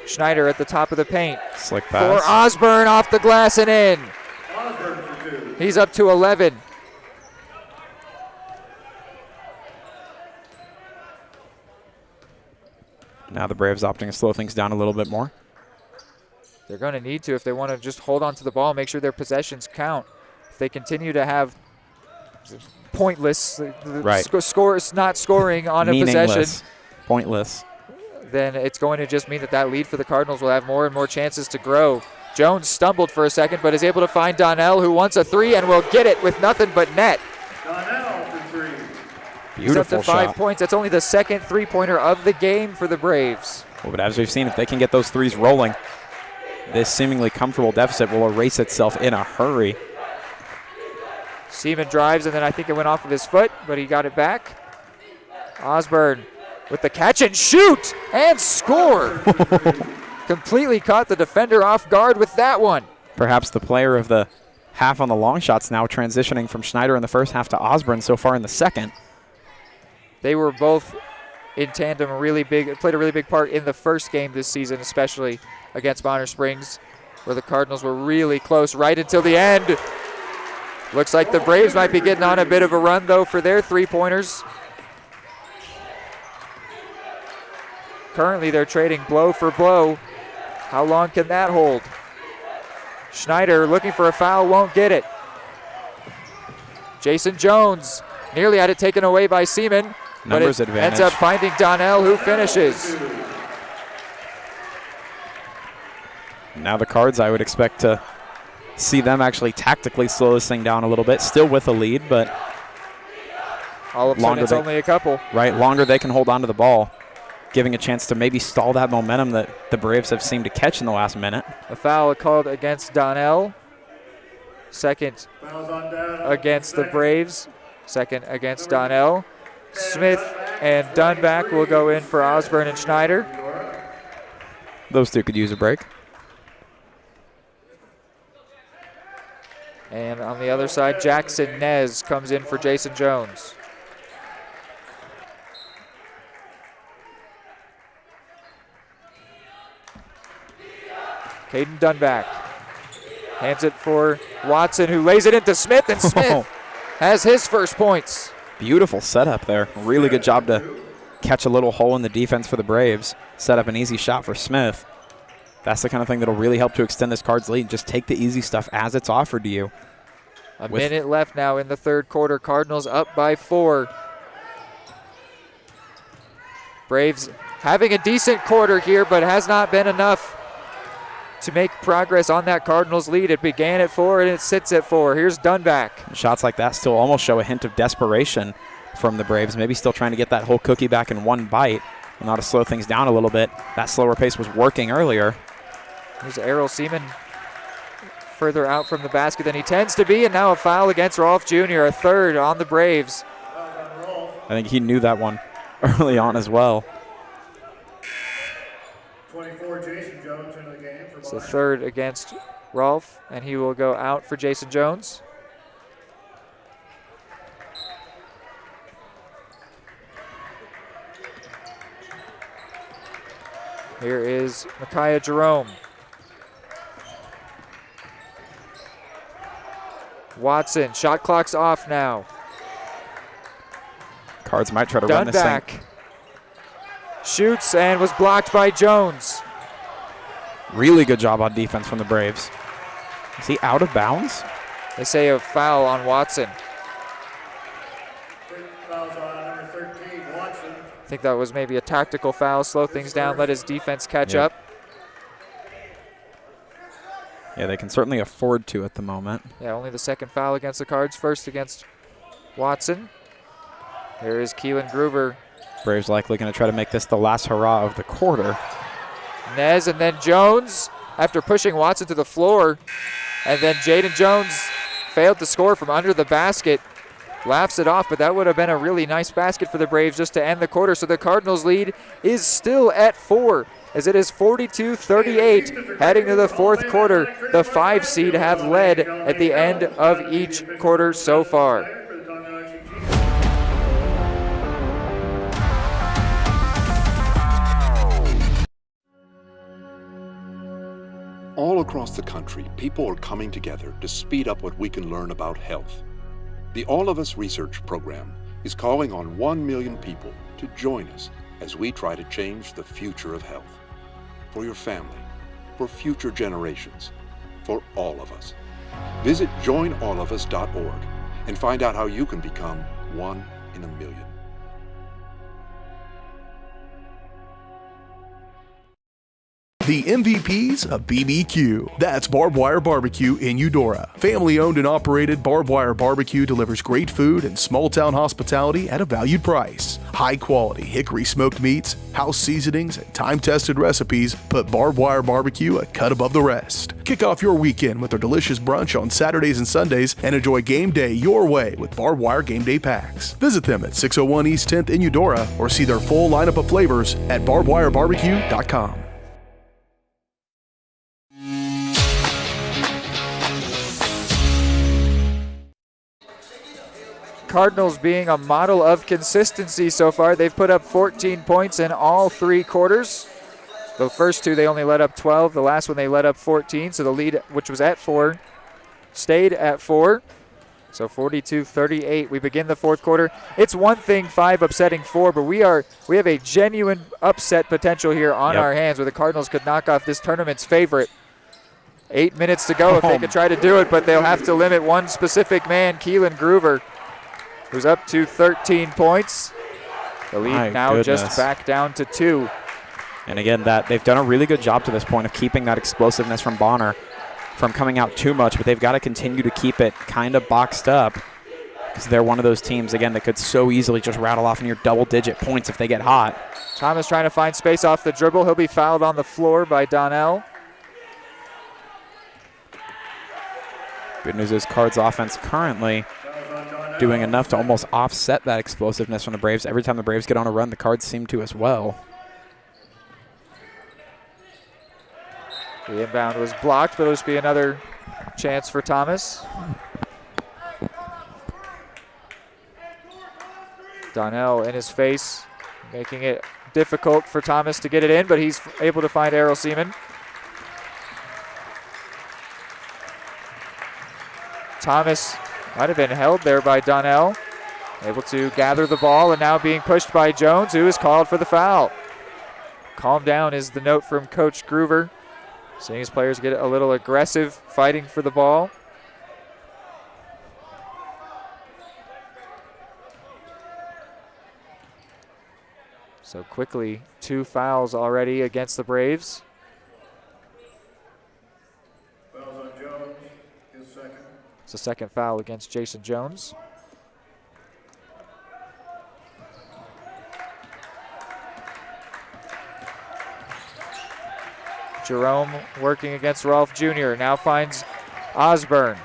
Schneider at the top of the paint. Slick pass. For Osborne, off the glass and in. He's up to 11. Now the Braves opting to slow things down a little bit more. They're going to need to if they want to just hold on to the ball, make sure their possessions count. If they continue to have pointless not scoring on a possession, pointless, then it's going to just mean that lead for the Cardinals will have more and more chances to grow. Jones stumbled for a second, but is able to find Donnell, who wants a 3 and will get it with nothing but net. Donnell for 3. Beautiful He's up to 5 shot. points. That's only the second three-pointer of the game for the Braves. Well, but as we've seen, if they can get those threes rolling, this seemingly comfortable deficit will erase itself in a hurry. Seaman drives, and then I think it went off of his foot, but he got it back. Osborne with the catch and shoot and score. Completely caught the defender off guard with that one. Perhaps the player of the half on the long shots now, transitioning from Schneider in the first half to Osborne so far in the second. They were both in tandem, played a really big part in the first game this season, especially against Bonner Springs, where the Cardinals were really close right until the end. Looks like the Braves might be getting on a bit of a run, though, for their three-pointers. Currently, they're trading blow for blow. How long can that hold? Schneider looking for a foul, won't get it. Jason Jones nearly had it taken away by Seaman, but it ends up finding Donnell, who finishes. Now the Cards, I would expect to see them actually tactically slow this thing down a little bit, still with a lead, but all of a sudden it's only a couple. Right, longer they can hold on to the ball, giving a chance to maybe stall that momentum that the Braves have seemed to catch in the last minute. A foul called against Donnell. Second against the Braves. Second against Donnell. Smith and Dunback will go in for Osborne and Schneider. Those two could use a break. And on the other side, Jackson Nez comes in for Jason Jones. Caden Dunback hands it for Watson, who lays it into Smith, and Smith has his first points. Beautiful setup there. Really good job to catch a little hole in the defense for the Braves. Set up an easy shot for Smith. That's the kind of thing that'll really help to extend this Cards lead. Just take the easy stuff as it's offered to you. A minute left now in the third quarter. Cardinals up by 4. Braves having a decent quarter here, but has not been enough to make progress on that Cardinals lead. It began at 4 and it sits at 4. Here's Dunback. Shots like that still almost show a hint of desperation from the Braves. Maybe still trying to get that whole cookie back in one bite and not to slow things down a little bit. That slower pace was working earlier. Here's Errol Seaman further out from the basket than he tends to be, and now a foul against Rolfe Jr., a third on the Braves. I think he knew that one early on as well. 24, Jason Jones into the game. It's the third against Rolfe, and he will go out for Jason Jones. Here is Micaiah Jerome. Watson, shot clock's off now. Cards might try to run this thing. Dunback shoots and was blocked by Jones. Really good job on defense from the Braves. Is he out of bounds? They say a foul on Watson. Fouls on number 13, Watson. I think that was maybe a tactical foul, slow things down, let his defense catch up. Yeah, they can certainly afford to at the moment. Yeah, only the second foul against the Cards, first against Watson. There is Keelan Groover. Braves likely going to try to make this the last hurrah of the quarter. Nez and then Jones after pushing Watson to the floor. And then Jaden Jones failed to score from under the basket. Laughs it off, but that would have been a really nice basket for the Braves just to end the quarter. So the Cardinals lead is still at 4 as it is 42-38 heading to the fourth quarter. The 5 seed have led at the end of each quarter so far. All across the country, people are coming together to speed up what we can learn about health. The All of Us Research Program is calling on 1 million people to join us as we try to change the future of health. For your family, for future generations, for all of us. Visit joinallofus.org and find out how you can become 1 in a million. The MVPs of BBQ. That's Barbed Wire Barbecue in Eudora. Family owned and operated, Barbed Wire Barbecue delivers great food and small town hospitality at a valued price. High quality hickory smoked meats, house seasonings, and time tested recipes put Barbed Wire Barbecue a cut above the rest. Kick off your weekend with their delicious brunch on Saturdays and Sundays and enjoy game day your way with Barbed Wire Game Day Packs. Visit them at 601 East 10th in Eudora or see their full lineup of flavors at barbedwirebarbecue.com. Cardinals being a model of consistency so far. They've put up 14 points in all 3 quarters. The first 2 they only let up 12. The last one they let up 14. So the lead, which was at 4, stayed at 4. So 42-38. We begin the fourth quarter. It's one thing 5 upsetting 4, but we have a genuine upset potential here on our hands where the Cardinals could knock off this tournament's favorite. 8 minutes to go if they could try to do it, but they'll have to limit one specific man, Keelan Groover, who's up to 13 points. The lead just back down to 2. And again, they've done a really good job to this point of keeping that explosiveness from Bonner from coming out too much, but they've got to continue to keep it kind of boxed up because they're one of those teams, again, that could so easily just rattle off near double-digit points if they get hot. Thomas trying to find space off the dribble. He'll be fouled on the floor by Donnell. Good news is Cards offense currently doing enough to almost offset that explosiveness from the Braves. Every time the Braves get on a run, the Cards seem to as well. The inbound was blocked, but it'll just be another chance for Thomas. Donnell in his face, making it difficult for Thomas to get it in, but he's able to find Errol Seaman. Thomas might have been held there by Donnell. Able to gather the ball and now being pushed by Jones, who is called for the foul. Calm down is the note from Coach Groover. Seeing his players get a little aggressive fighting for the ball. So quickly, 2 fouls already against the Braves. It's the second foul against Jason Jones. Jerome working against Rolfe Jr. Now finds Osborne.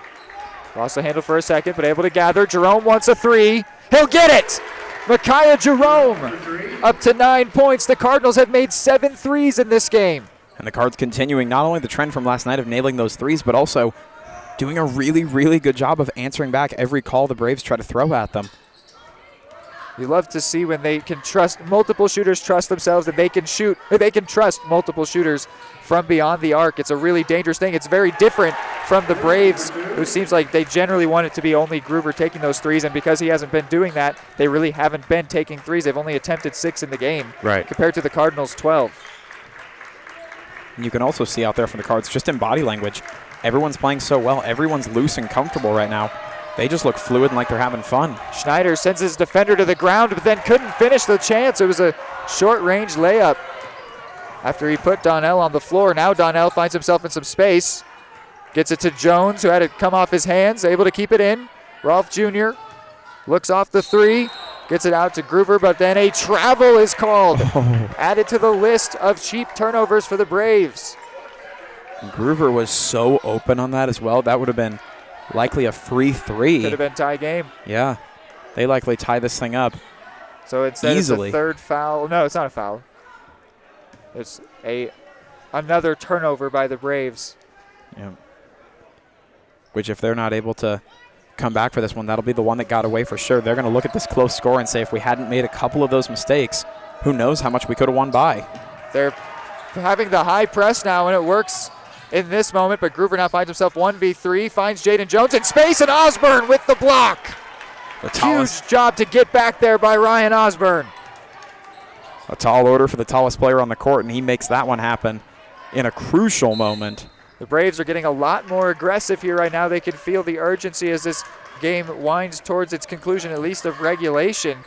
Lost the handle for a second, but able to gather. Jerome wants a 3. He'll get it! Micaiah Jerome up to 9 points. The Cardinals have made 7 threes in this game. And the Cards continuing not only the trend from last night of nailing those threes, but also doing a really, really good job of answering back every call the Braves try to throw at them. You love to see when they can trust multiple shooters, trust themselves that they can shoot, or they can trust multiple shooters from beyond the arc. It's a really dangerous thing. It's very different from the Braves, who seems like they generally want it to be only Groover taking those threes, and because he hasn't been doing that, they really haven't been taking threes. They've only attempted 6 in the game, compared to the Cardinals' 12. And you can also see out there from the Cards, just in body language, everyone's playing so well. Everyone's loose and comfortable right now. They just look fluid and like they're having fun. Schneider sends his defender to the ground, but then couldn't finish the chance. It was a short-range layup after he put Donnell on the floor. Now Donnell finds himself in some space. Gets it to Jones, who had it come off his hands, able to keep it in. Rolfe Jr. looks off the three, gets it out to Groover, but then a travel is called. Added to the list of cheap turnovers for the Braves. Groover was so open on that as well. That would have been likely a free three. Could have been tie game. Yeah, they likely tie this thing up. So instead easily. It's a third foul. No, it's not a foul. It's another turnover by the Braves. Yeah. Which if they're not able to come back for this one, that'll be the one that got away for sure. They're going to look at this close score and say if we hadn't made a couple of those mistakes, who knows how much we could have won by. They're having the high press now, and it works in this moment, but Groover now finds himself 1v3, finds Jaden Jones in space, and Osborne with the block. Huge job to get back there by Ryan Osborne. A tall order for the tallest player on the court, and he makes that one happen in a crucial moment. The Braves are getting a lot more aggressive here right now. They can feel the urgency as this game winds towards its conclusion, at least of regulation,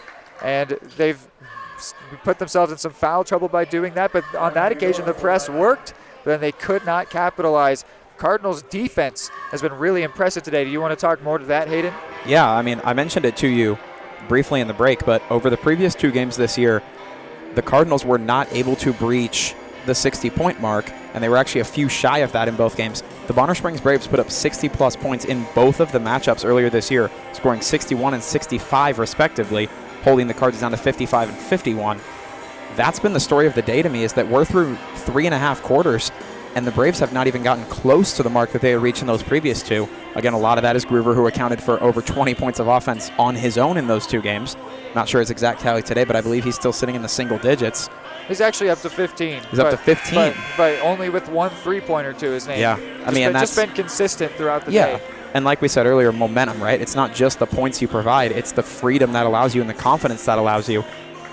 and they've put themselves in some foul trouble by doing that, but on that occasion the press worked, but then they could not capitalize. Cardinals defense has been really impressive today. Do you want to talk more to that, Hayden? Yeah, I mean, I mentioned it to you briefly in the break, but over the previous 2 games this year, the Cardinals were not able to breach the 60-point mark, and they were actually a few shy of that in both games. The Bonner Springs Braves put up 60-plus points in both of the matchups earlier this year, scoring 61 and 65 respectively, holding the Cards down to 55 and 51. That's been the story of the day to me, is that we're through 3.5 quarters, and the Braves have not even gotten close to the mark that they had reached in those previous 2. Again, a lot of that is Groover, who accounted for over 20 points of offense on his own in those 2 games. Not sure his exact tally today, but I believe he's still sitting in the single digits. He's actually up to 15. He's up to 15. But only with 1 3-pointer to his name. Yeah, I mean, that's just been consistent throughout the day. And like we said earlier, momentum, right? It's not just the points you provide, it's the freedom that allows you and the confidence that allows you.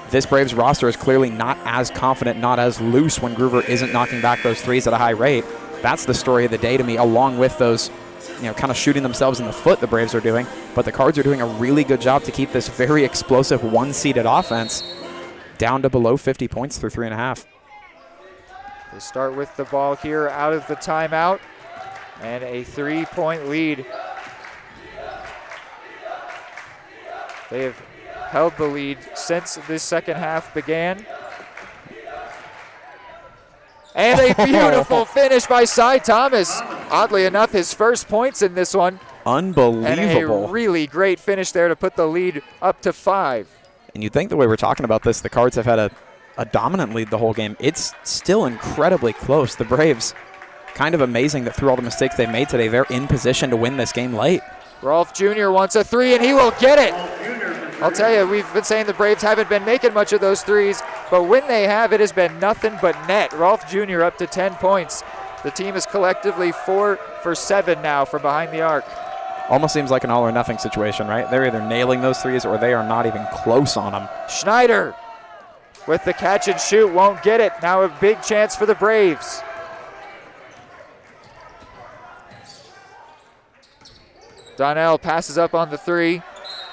This Braves roster is clearly not as confident, not as loose when Groover isn't knocking back those threes at a high rate. That's the story of the day to me, along with those, kind of shooting themselves in the foot the Braves are doing. But the Cards are doing a really good job to keep this very explosive one-seeded offense down to below 50 points through 3.5. They start with the ball here out of the timeout, and a 3-point lead. They have held the lead since this second half began. And a beautiful finish by Cy Thomas. Oddly enough, his first points in this one. Unbelievable. And a really great finish there to put the lead up to 5. And you'd think the way we're talking about this, the Cards have had a dominant lead the whole game. It's still incredibly close. The Braves, kind of amazing that through all the mistakes they made today, they're in position to win this game late. Rolfe Jr. wants a 3, and he will get it. I'll tell you, we've been saying the Braves haven't been making much of those threes, but when they have, it has been nothing but net. Rolfe Jr. up to 10 points. The team is collectively 4 for 7 now from behind the arc. Almost seems like an all-or-nothing situation, right? They're either nailing those threes or they are not even close on them. Schneider with the catch and shoot, won't get it. Now a big chance for the Braves. Donnell passes up on the 3,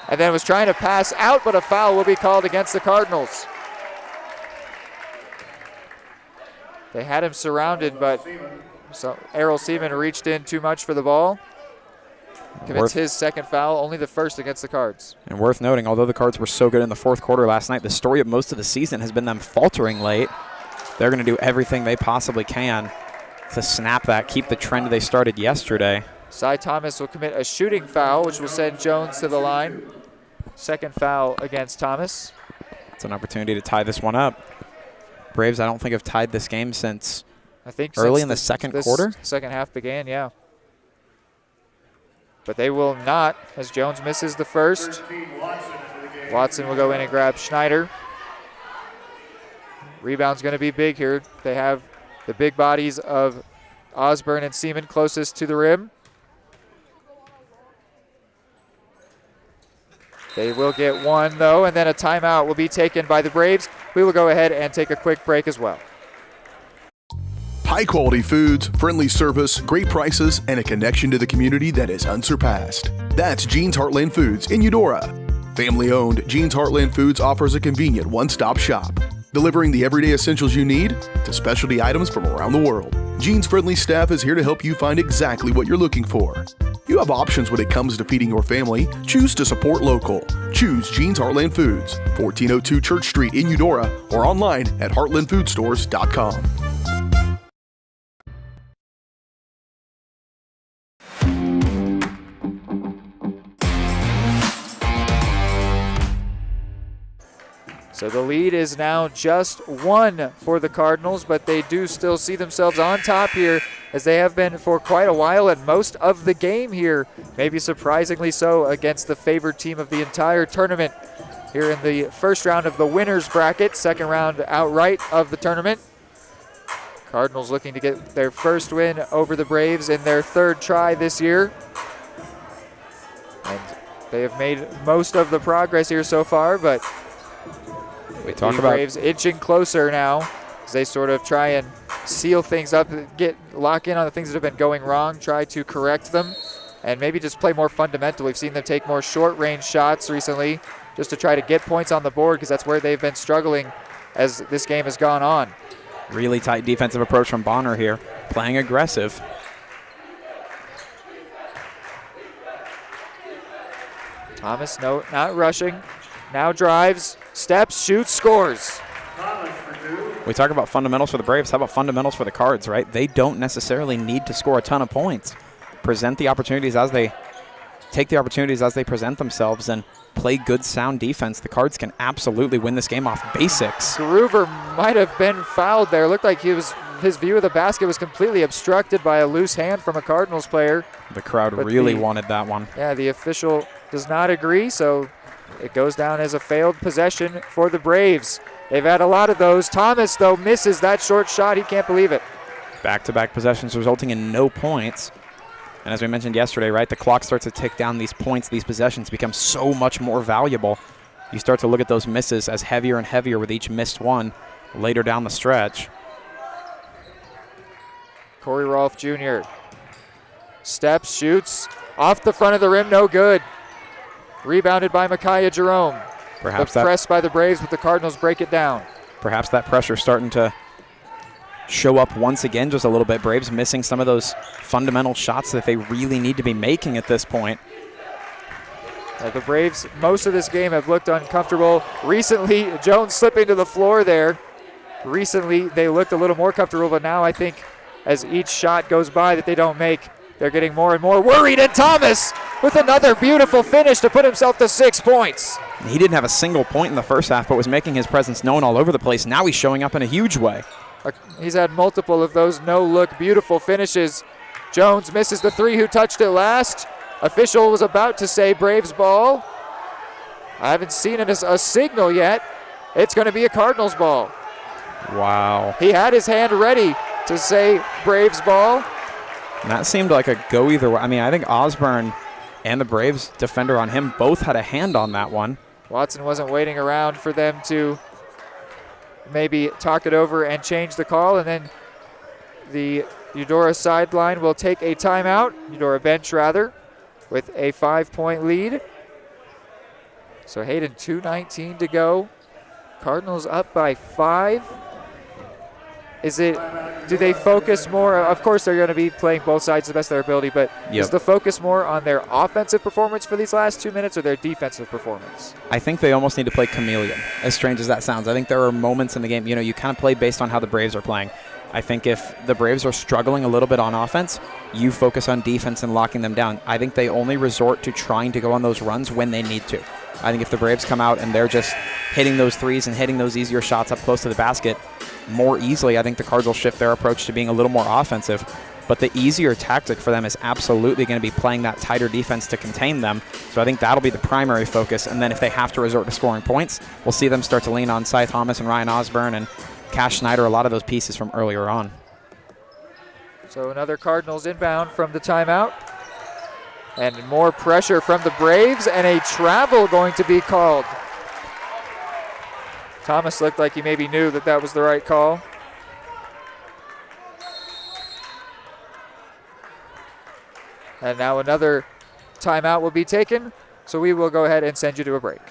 and then was trying to pass out, but a foul will be called against the Cardinals. They had him surrounded, but Errol Seaman reached in too much for the ball. Commits his second foul, only the first against the Cards. And worth noting, although the Cards were so good in the fourth quarter last night, the story of most of the season has been them faltering late. They're going to do everything they possibly can to snap that, keep the trend they started yesterday. Cy Thomas will commit a shooting foul, which will send Jones to the line. Second foul against Thomas. It's an opportunity to tie this one up. Braves, I don't think, have tied this game since early in the second quarter. Second half began, yeah. But they will not, as Jones misses the first. Watson will go in and grab Schneider. Rebound's going to be big here. They have the big bodies of Osborne and Seaman closest to the rim. They will get one, though, and then a timeout will be taken by the Braves. We will go ahead and take a quick break as well. High-quality foods, friendly service, great prices, and a connection to the community that is unsurpassed. That's Gene's Heartland Foods in Eudora. Family-owned, Gene's Heartland Foods offers a convenient one-stop shop, delivering the everyday essentials you need to specialty items from around the world. Gene's friendly staff is here to help you find exactly what you're looking for. You have options when it comes to feeding your family. Choose to support local. Choose Gene's Heartland Foods, 1402 Church Street in Eudora, or online at heartlandfoodstores.com. So the lead is now just 1 for the Cardinals, but they do still see themselves on top here, as they have been for quite a while and most of the game here, maybe surprisingly so, against the favored team of the entire tournament here in the first round of the winners bracket, second round outright of the tournament. Cardinals looking to get their first win over the Braves in their 3rd try this year. And they have made most of the progress here so far, but we talk the about Braves inching closer now as they sort of try and seal things up, lock in on the things that have been going wrong, try to correct them, and maybe just play more fundamental. We've seen them take more short-range shots recently just to try to get points on the board, because that's where they've been struggling as this game has gone on. Really tight defensive approach from Bonner here, playing aggressive. Thomas, no, not rushing. Now drives, steps, shoots, scores. We talk about fundamentals for the Braves. How about fundamentals for the Cards, right? They don't necessarily need to score a ton of points. Present the opportunities as they take the opportunities as they present themselves and play good, sound defense. The Cards can absolutely win this game off basics. Groover might have been fouled there. Looked like his view of the basket was completely obstructed by a loose hand from a Cardinals player. The crowd really wanted that one. Yeah, the official does not agree, so it goes down as a failed possession for the Braves. They've had a lot of those. Thomas, though, misses that short shot. He can't believe it. Back-to-back possessions resulting in no points. And as we mentioned yesterday, right, the clock starts to tick down. These points, these possessions become so much more valuable. You start to look at those misses as heavier and heavier with each missed one later down the stretch. Corey Rolfe Jr. steps, shoots, off the front of the rim, no good. Rebounded by Micaiah Jerome. Perhaps pressed by the Braves, but the Cardinals break it down. Perhaps that pressure starting to show up once again just a little bit. Braves missing some of those fundamental shots that they really need to be making at this point. The Braves, most of this game, have looked uncomfortable. Recently, Jones slipping to the floor there. Recently, they looked a little more comfortable, but now I think as each shot goes by that they don't make, they're getting more and more worried. And Thomas with another beautiful finish to put himself to 6 points. He didn't have a single point in the first half, but was making his presence known all over the place. Now he's showing up in a huge way. He's had multiple of those no-look beautiful finishes. Jones misses the 3. Who touched it last? Official was about to say Braves ball. I haven't seen it as a signal yet. It's going to be a Cardinals ball. Wow. He had his hand ready to say Braves ball. And that seemed like a go either way. I mean, I think Osborne and the Braves defender on him both had a hand on that one. Watson wasn't waiting around for them to maybe talk it over and change the call, and then the Eudora sideline will take a timeout, Eudora bench rather, with a 5-point lead. So Hayden, 2:19 to go. Cardinals up by 5. Do they focus more? Of course, they're going to be playing both sides to the best of their ability, but is the focus more on their offensive performance for these last 2 minutes or their defensive performance? I think they almost need to play chameleon, as strange as that sounds. I think there are moments in the game, you kind of play based on how the Braves are playing. I think if the Braves are struggling a little bit on offense, you focus on defense and locking them down. I think they only resort to trying to go on those runs when they need to. I think if the Braves come out and they're just hitting those threes and hitting those easier shots up close to the basket more easily, I think the Cards will shift their approach to being a little more offensive. But the easier tactic for them is absolutely going to be playing that tighter defense to contain them. So I think that'll be the primary focus. And then if they have to resort to scoring points, we'll see them start to lean on Cy Thomas and Ryan Osborne and Cash Snyder, a lot of those pieces from earlier on. So another Cardinals inbound from the timeout. And more pressure from the Braves, and a travel going to be called. Thomas looked like he maybe knew that that was the right call. And now another timeout will be taken, so we will go ahead and send you to a break.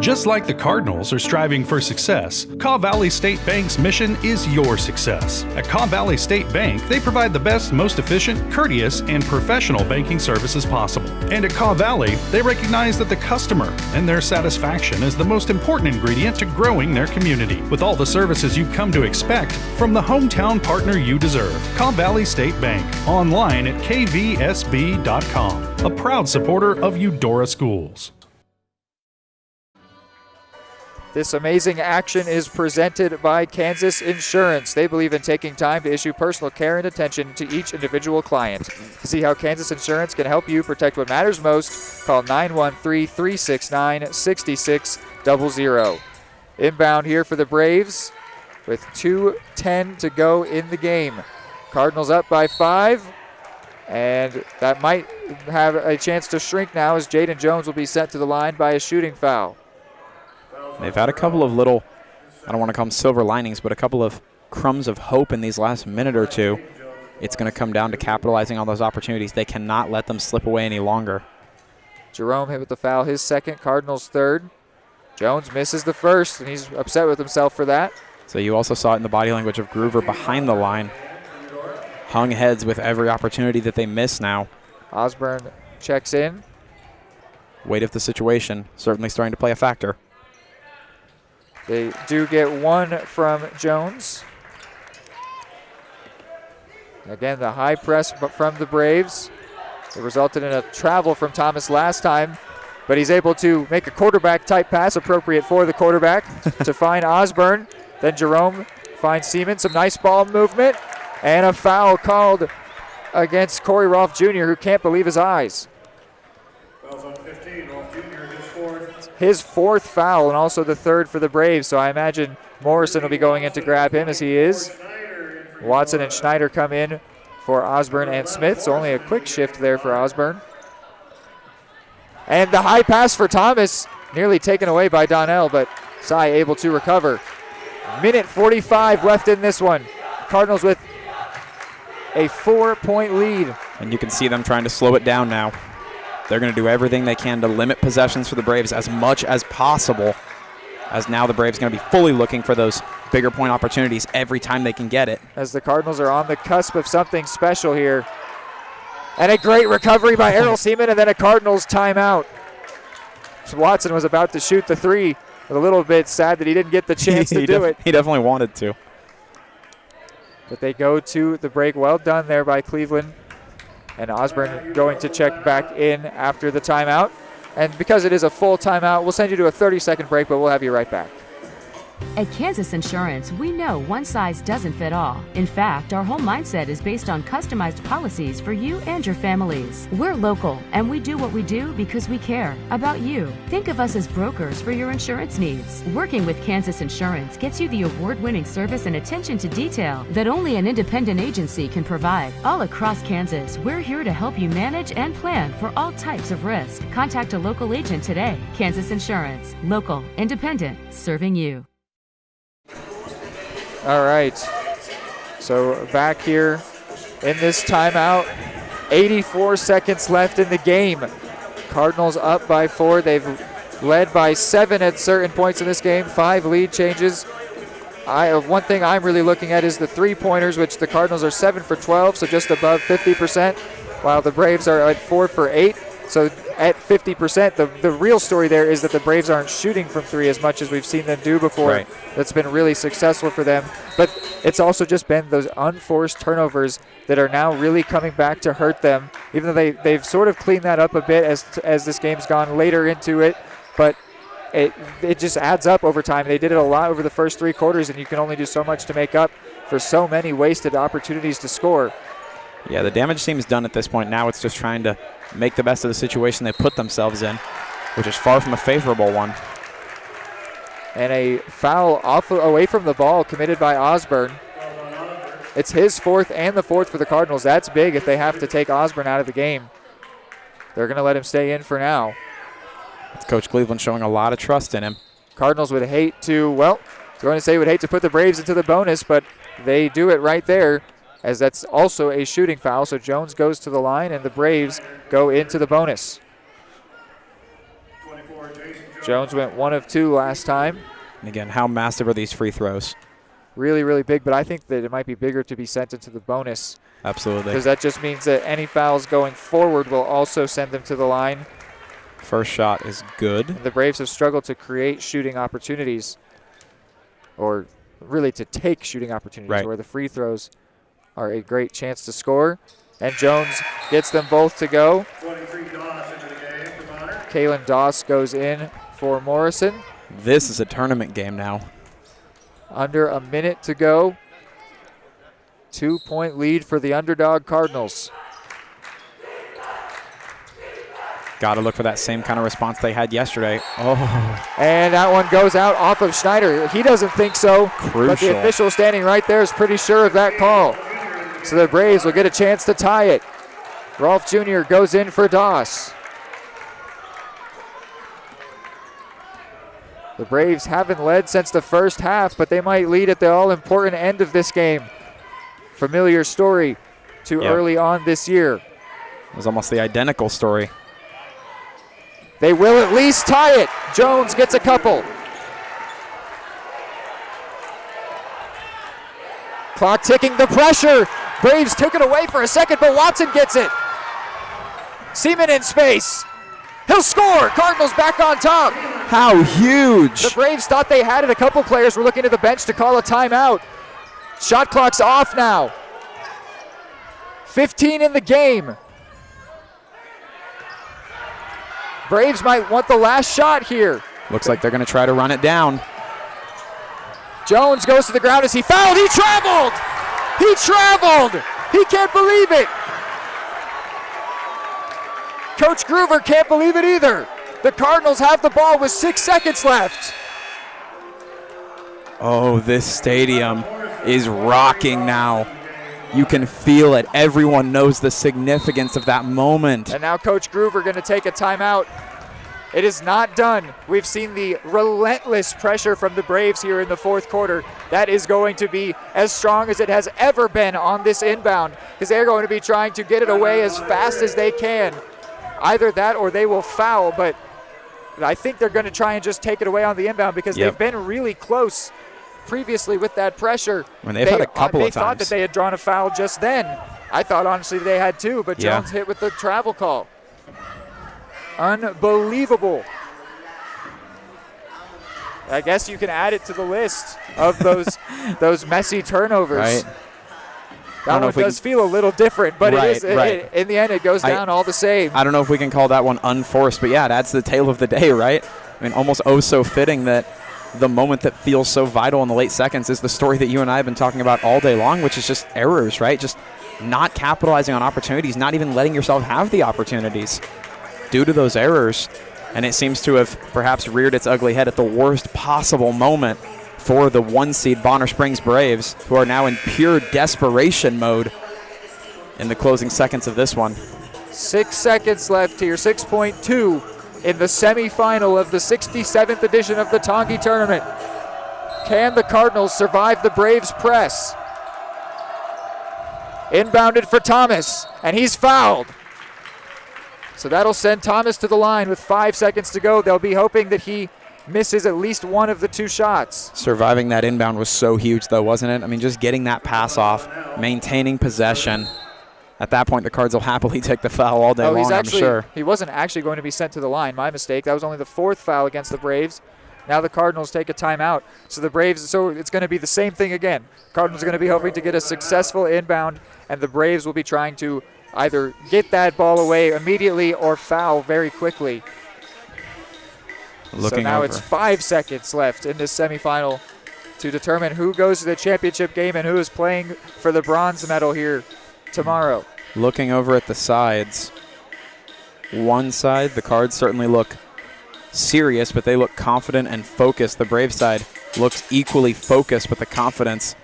Just like the Cardinals are striving for success, Kaw Valley State Bank's mission is your success. At Kaw Valley State Bank, they provide the best, most efficient, courteous, and professional banking services possible. And at Kaw Valley, they recognize that the customer and their satisfaction is the most important ingredient to growing their community, with all the services you've come to expect from the hometown partner you deserve. Kaw Valley State Bank, online at kvsb.com, a proud supporter of Eudora Schools. This amazing action is presented by Kansas Insurance. They believe in taking time to issue personal care and attention to each individual client. To see how Kansas Insurance can help you protect what matters most, call 913-369-6600. Inbound here for the Braves with 2:10 to go in the game. Cardinals up by 5, and that might have a chance to shrink now as Jaden Jones will be sent to the line by a shooting foul. They've had a couple of little, I don't want to call them silver linings, but a couple of crumbs of hope in these last minute or two. It's going to come down to capitalizing on those opportunities. They cannot let them slip away any longer. Jerome hit with the foul, his second, Cardinals third. Jones misses the first, and he's upset with himself for that. So you also saw it in the body language of Groover behind the line. Hung heads with every opportunity that they miss now. Osborne checks in. Weight of the situation certainly starting to play a factor. They do get one from Jones. Again, the high press from the Braves. It resulted in a travel from Thomas last time, but he's able to make a quarterback-type pass appropriate for the quarterback to find Osborne. Then Jerome finds Seaman, some nice ball movement, and a foul called against Corey Rolfe Jr., who can't believe his eyes. Fouls on 15, Rolfe Jr. his fourth. His fourth foul and also the third for the Braves, so I imagine Morrison will be going in to grab him as he is. Watson and Schneider come in for Osborne and Smith, so only a quick shift there for Osborne. And the high pass for Thomas, nearly taken away by Donnell, but Cy able to recover. Minute 45 left in this one. Cardinals with a 4-point lead. And you can see them trying to slow it down now. They're going to do everything they can to limit possessions for the Braves as much as possible, as now the Braves going to be fully looking for those bigger point opportunities every time they can get it. As the Cardinals are on the cusp of something special here. And a great recovery by Errol Seaman, and then a Cardinals timeout. So Watson was about to shoot the three, but a little bit sad that he didn't get the chance to do it. He definitely wanted to. But they go to the break. Well done there by Cleveland. And Osborne going to check back in after the timeout. And because it is a full timeout, we'll send you to a 30-second break, but we'll have you right back. At Kansas Insurance, we know one size doesn't fit all. In fact, our whole mindset is based on customized policies for you and your families. We're local, and we do what we do because we care about you. Think of us as brokers for your insurance needs. Working with Kansas Insurance gets you the award-winning service and attention to detail that only an independent agency can provide. All across Kansas, we're here to help you manage and plan for all types of risk. Contact a local agent today. Kansas Insurance. Local, independent, serving you. All right, so back here in this timeout, 84 seconds left in the game. Cardinals up by 4. They've led by 7 at certain points in this game, 5 lead changes. One thing I'm really looking at is the three-pointers, which the Cardinals are 7 for 12, so just above 50%, while the Braves are at 4 for 8. So at 50%, the real story there is that the Braves aren't shooting from 3 as much as we've seen them do before. Right. That's been really successful for them. But it's also just been those unforced turnovers that are now really coming back to hurt them, even though they've sort of cleaned that up a bit as this game's gone later into it. But it just adds up over time. They did it a lot over the first 3 quarters, and you can only do so much to make up for so many wasted opportunities to score. Yeah, the damage seems done at this point. Now it's just trying to make the best of the situation they put themselves in, which is far from a favorable one. And a foul away from the ball committed by Osborne. It's his 4th and the 4th for the Cardinals. That's big if they have to take Osborne out of the game. They're going to let him stay in for now. It's Coach Cleveland showing a lot of trust in him. Cardinals would hate to, would hate to put the Braves into the bonus, but they do it right there, as that's also a shooting foul. So Jones goes to the line, and the Braves go into the bonus. Jones went 1 of 2 last time. And again, how massive are these free throws? Really, really big, but I think that it might be bigger to be sent into the bonus. Absolutely. Because that just means that any fouls going forward will also send them to the line. First shot is good. And the Braves have struggled to create shooting opportunities, or really to take shooting opportunities, where the free throws are a great chance to score. And Jones gets them both to go. 23 Doss into the game for Bonner. Kalen Doss goes in for Morrison. This is a tournament game now. Under a minute to go. 2-point lead for the underdog Cardinals. Got to look for that same kind of response they had yesterday. Oh. And that one goes out off of Schneider. He doesn't think so. Crucial. But the official standing right there is pretty sure of that call. So the Braves will get a chance to tie it. Rolfe Jr. goes in for Doss. The Braves haven't led since the first half, but they might lead at the all-important end of this game. Familiar story to early on this year. It was almost the identical story. They will at least tie it. Jones gets a couple. Clock ticking, the pressure. Braves took it away for a second, but Watson gets it. Seaman in space. He'll score. Cardinals back on top. How huge. The Braves thought they had it. A couple players were looking to the bench to call a timeout. Shot clock's off now. 15 in the game. Braves might want the last shot here. Looks like they're going to try to run it down. Jones goes to the ground as he fouled. He traveled. He traveled. He can't believe it. Coach Groover can't believe it either. The Cardinals have the ball with 6 seconds left. Oh, this stadium is rocking now. You can feel it. Everyone knows the significance of that moment. And now Coach Groover going to take a timeout. It is not done. We've seen the relentless pressure from the Braves here in the fourth quarter. That is going to be as strong as it has ever been on this inbound, because they're going to be trying to get it away as fast as they can. Either that or they will foul, but I think they're going to try and just take it away on the inbound, because they've been really close previously with that pressure. When they've had a couple of times. They thought that they had drawn a foul just then. I thought honestly they had two, but Jones hit with the travel call. Unbelievable. I guess you can add it to the list of those messy turnovers. Right. That one does feel a little different, but in the end it goes down all the same. I don't know if we can call that one unforced, but yeah, it adds to the tale of the day, right? I mean, almost so fitting that the moment that feels so vital in the late seconds is the story that you and I have been talking about all day long, which is just errors, right? Just not capitalizing on opportunities, not even letting yourself have the opportunities due to those errors. And it seems to have perhaps reared its ugly head at the worst possible moment for the 1 seed Bonner Springs Braves, who are now in pure desperation mode in the closing seconds of this one. 6 seconds left here, 6.2 in the semifinal of the 67th edition of the Tongi Tournament. Can the Cardinals survive the Braves' press? Inbounded for Thomas, and he's fouled. So that'll send Thomas to the line with 5 seconds to go. They'll be hoping that he misses at least one of the 2 shots. Surviving that inbound was so huge, though, wasn't it? I mean, just getting that pass off, maintaining possession. At that point, the Cards will happily take the foul all day long, I'm sure. He wasn't actually going to be sent to the line. My mistake. That was only the 4th foul against the Braves. Now the Cardinals take a timeout. So it's going to be the same thing again. Cardinals are going to be hoping to get a successful inbound, and the Braves will be trying to either get that ball away immediately or foul very quickly. So now it's 5 seconds left in this semifinal to determine who goes to the championship game and who is playing for the bronze medal here tomorrow. Looking over at the sides, one side, the Cards certainly look serious, but they look confident and focused. The Brave side looks equally focused, but the confidence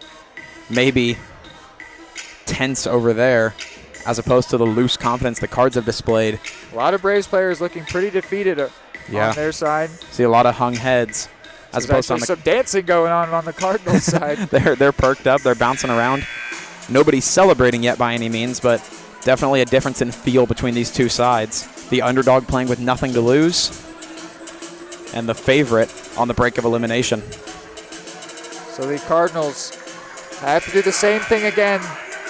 maybe tense over there, as opposed to the loose confidence the Cards have displayed. A lot of Braves players looking pretty defeated on their side. See a lot of hung heads. As opposed to some dancing going on the Cardinals side. They're perked up. They're bouncing around. Nobody's celebrating yet by any means, but definitely a difference in feel between these two sides. The underdog playing with nothing to lose, and the favorite on the break of elimination. So the Cardinals have to do the same thing again.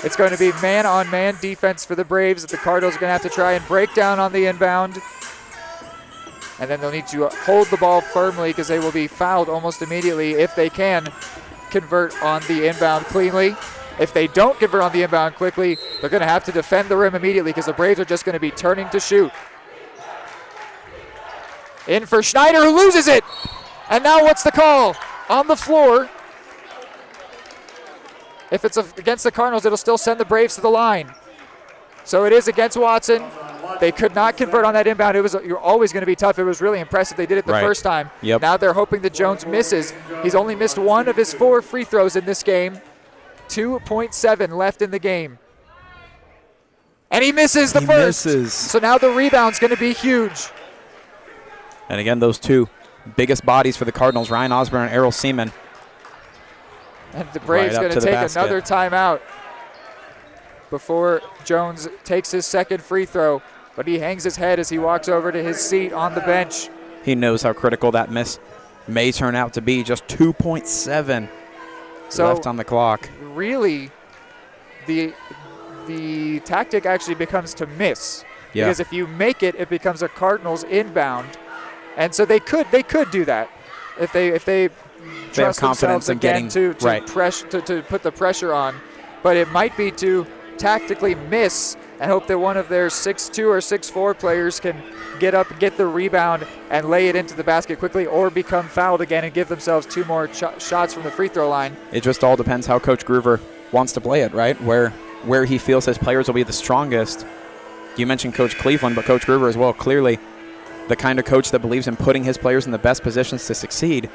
It's going to be man-on-man defense for the Braves that the Cardinals are going to have to try and break down on the inbound. And then they'll need to hold the ball firmly because they will be fouled almost immediately if they can convert on the inbound cleanly. If they don't convert on the inbound quickly, they're going to have to defend the rim immediately because the Braves are just going to be turning to shoot. In for Schneider, who loses it. And now what's the call? On the floor. If it's against the Cardinals, it'll still send the Braves to the line. So it is against Watson. They could not convert on that inbound. You're always going to be tough. It was really impressive. They did it the first time. Yep. Now they're hoping that Jones misses. He's only missed 1 of his 4 free throws in this game. 2.7 left in the game. And he misses the first. So now the rebound's going to be huge. And again, those two biggest bodies for the Cardinals, Ryan Osborne and Errol Seaman. And the Braves going to take another timeout before Jones takes his second free throw. But he hangs his head as he walks over to his seat on the bench. He knows how critical that miss may turn out to be. Just 2.7 left on the clock. Really, the tactic actually becomes to miss. Yeah. Because if you make it, it becomes a Cardinals inbound. And so they could do that if they trust have confidence themselves in again getting to put the pressure on. But it might be to tactically miss and hope that one of their 6'2" or 6'4" players can get up, get the rebound, and lay it into the basket quickly, or become fouled again and give themselves 2 more shots from the free throw line. It just all depends how Coach Groover wants to play it, right? Where he feels his players will be the strongest. You mentioned Coach Cleveland, but Coach Groover as well, clearly the kind of coach that believes in putting his players in the best positions to succeed.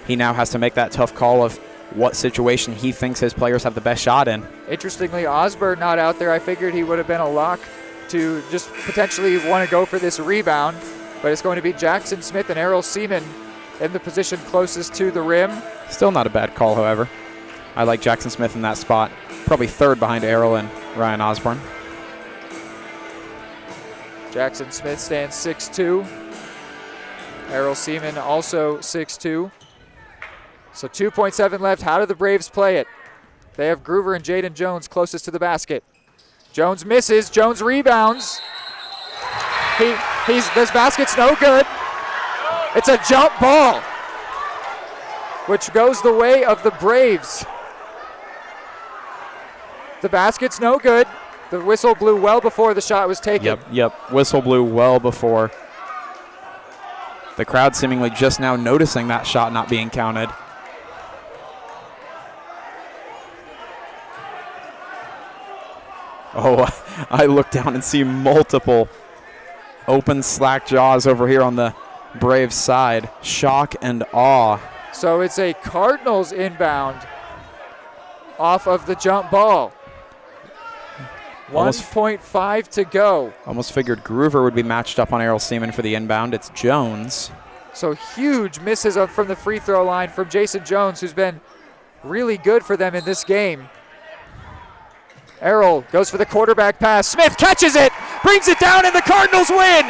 He now has to make that tough call of what situation he thinks his players have the best shot in. Interestingly, Osborne not out there. I figured he would have been a lock to just potentially want to go for this rebound, but it's going to be Jackson Smith and Errol Seaman in the position closest to the rim. Still not a bad call, however. I like Jackson Smith in that spot. Probably third behind Errol and Ryan Osborne. Jackson Smith stands 6'2". Errol Seaman also 6'2". So 2.7 left. How do the Braves play it? They have Groover and Jaden Jones closest to the basket. Jones misses. Jones rebounds. This basket's no good. It's a jump ball, which goes the way of the Braves. The basket's no good. The whistle blew well before the shot was taken. Yep. Whistle blew well before. The crowd seemingly just now noticing that shot not being counted. Oh, I look down and see multiple open slack jaws over here on the Braves side. Shock and awe. So it's a Cardinals inbound off of the jump ball. 1.5 to go. Almost figured Groover would be matched up on Errol Seaman for the inbound. It's Jones. So huge misses from the free throw line from Jason Jones, who's been really good for them in this game. Errol goes for the quarterback pass. Smith catches it, brings it down, and the Cardinals win.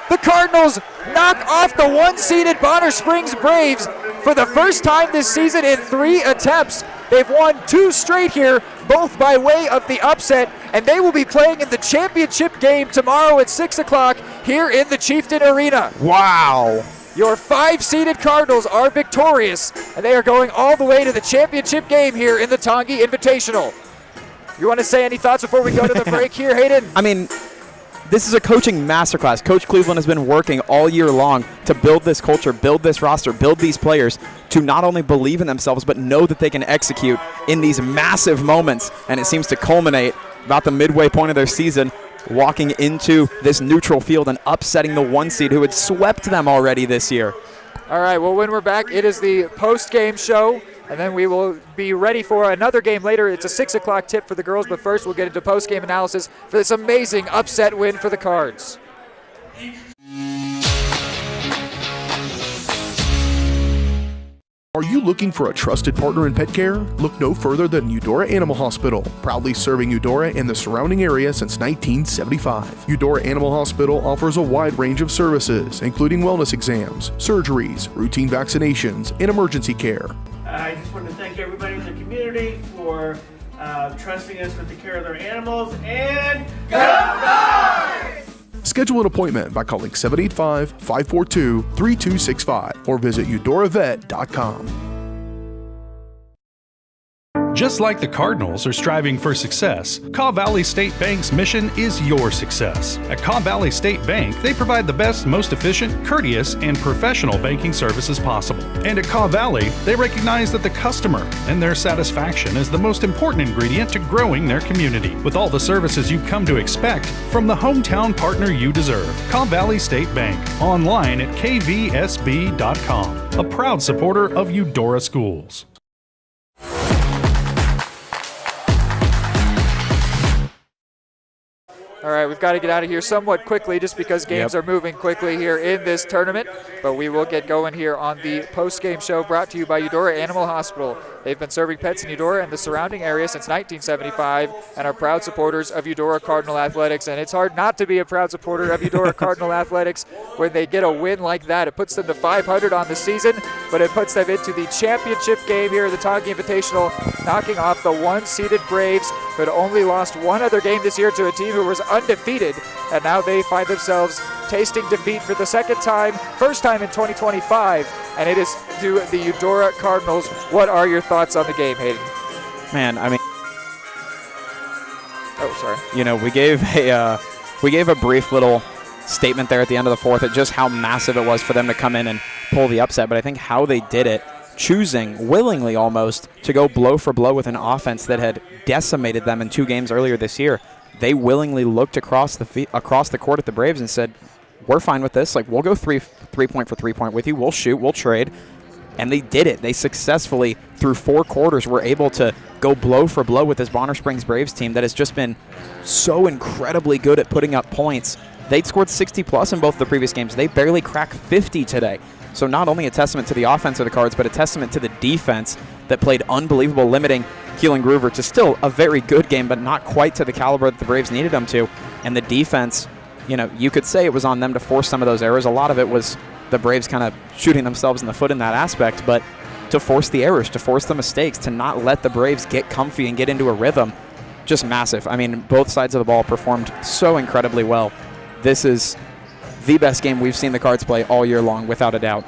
The Cardinals knock off the 1-seeded Bonner Springs Braves for the first time this season in 3 attempts. They've won 2 straight here, both by way of the upset, and they will be playing in the championship game tomorrow at 6 o'clock here in the Chieftain Arena. Wow. Your 5-seeded Cardinals are victorious, and they are going all the way to the championship game here in the Tongi Invitational. You want to say any thoughts before we go to the break here, Hayden? I mean, this is a coaching masterclass. Coach Cleveland has been working all year long to build this culture, build this roster, build these players to not only believe in themselves, but know that they can execute in these massive moments. And it seems to culminate about the midway point of their season, walking into this neutral field and upsetting the 1 seed who had swept them already this year. All right, well, when we're back, it is the post-game show, and then we will be ready for another game later. It's a 6 o'clock tip for the girls, but first we'll get into post-game analysis for this amazing upset win for the Cards. Are you you looking for a trusted partner in pet care? Look no further than Eudora Animal Hospital, proudly serving Eudora and the surrounding area since 1975. Eudora Animal Hospital offers a wide range of services, including wellness exams, surgeries, routine vaccinations, and emergency care. I just want to thank everybody in the community for trusting us with the care of their animals, and go Dogs! Schedule an appointment by calling 785-542-3265 or visit eudoravet.com. Just like the Cardinals are striving for success, Kaw Valley State Bank's mission is your success. At Kaw Valley State Bank, they provide the best, most efficient, courteous, and professional banking services possible. And at Kaw Valley, they recognize that the customer and their satisfaction is the most important ingredient to growing their community, with all the services you've come to expect from the hometown partner you deserve. Kaw Valley State Bank, online at kvsb.com, a proud supporter of Eudora Schools. All right, we've got to get out of here somewhat quickly just because games are moving quickly here in this tournament. But we will get going here on the post-game show brought to you by Eudora Animal Hospital. They've been serving pets in Eudora and the surrounding area since 1975 and are proud supporters of Eudora Cardinal Athletics. And it's hard not to be a proud supporter of Eudora Cardinal Athletics when they get a win like that. It puts them to 500 on the season, but it puts them into the championship game here at the Tonganoxie Invitational, knocking off the one-seeded Braves, who had only lost one other game this year to a team who was undefeated. And now they find themselves tasting defeat for the second time, first time in 2025, and it is to the Eudora Cardinals. What are your thoughts on the game, Hayden? Man, I mean, oh, sorry. You know, we gave a brief little statement there at the end of the fourth at just how massive it was for them to come in and pull the upset, but I think how they did it, choosing willingly almost to go blow for blow with an offense that had decimated them in 2 games earlier this year. They willingly looked across the court at the Braves and said, we're fine with this. Like, we'll go three-point for three-point with you. We'll shoot. We'll trade. And they did it. They successfully, through 4 quarters, were able to go blow for blow with this Bonner Springs Braves team that has just been so incredibly good at putting up points. They'd scored 60-plus in both the previous games. They barely cracked 50 today. So not only a testament to the offense of the Cards, but a testament to the defense that played unbelievable, limiting Keelan Groover to still a very good game, but not quite to the caliber that the Braves needed them to. And the defense, you know, you could say it was on them to force some of those errors. A lot of it was the Braves kind of shooting themselves in the foot in that aspect, but to force the errors, to force the mistakes, to not let the Braves get comfy and get into a rhythm, just massive. I mean, both sides of the ball performed so incredibly well. This is the best game we've seen the Cards play all year long, without a doubt.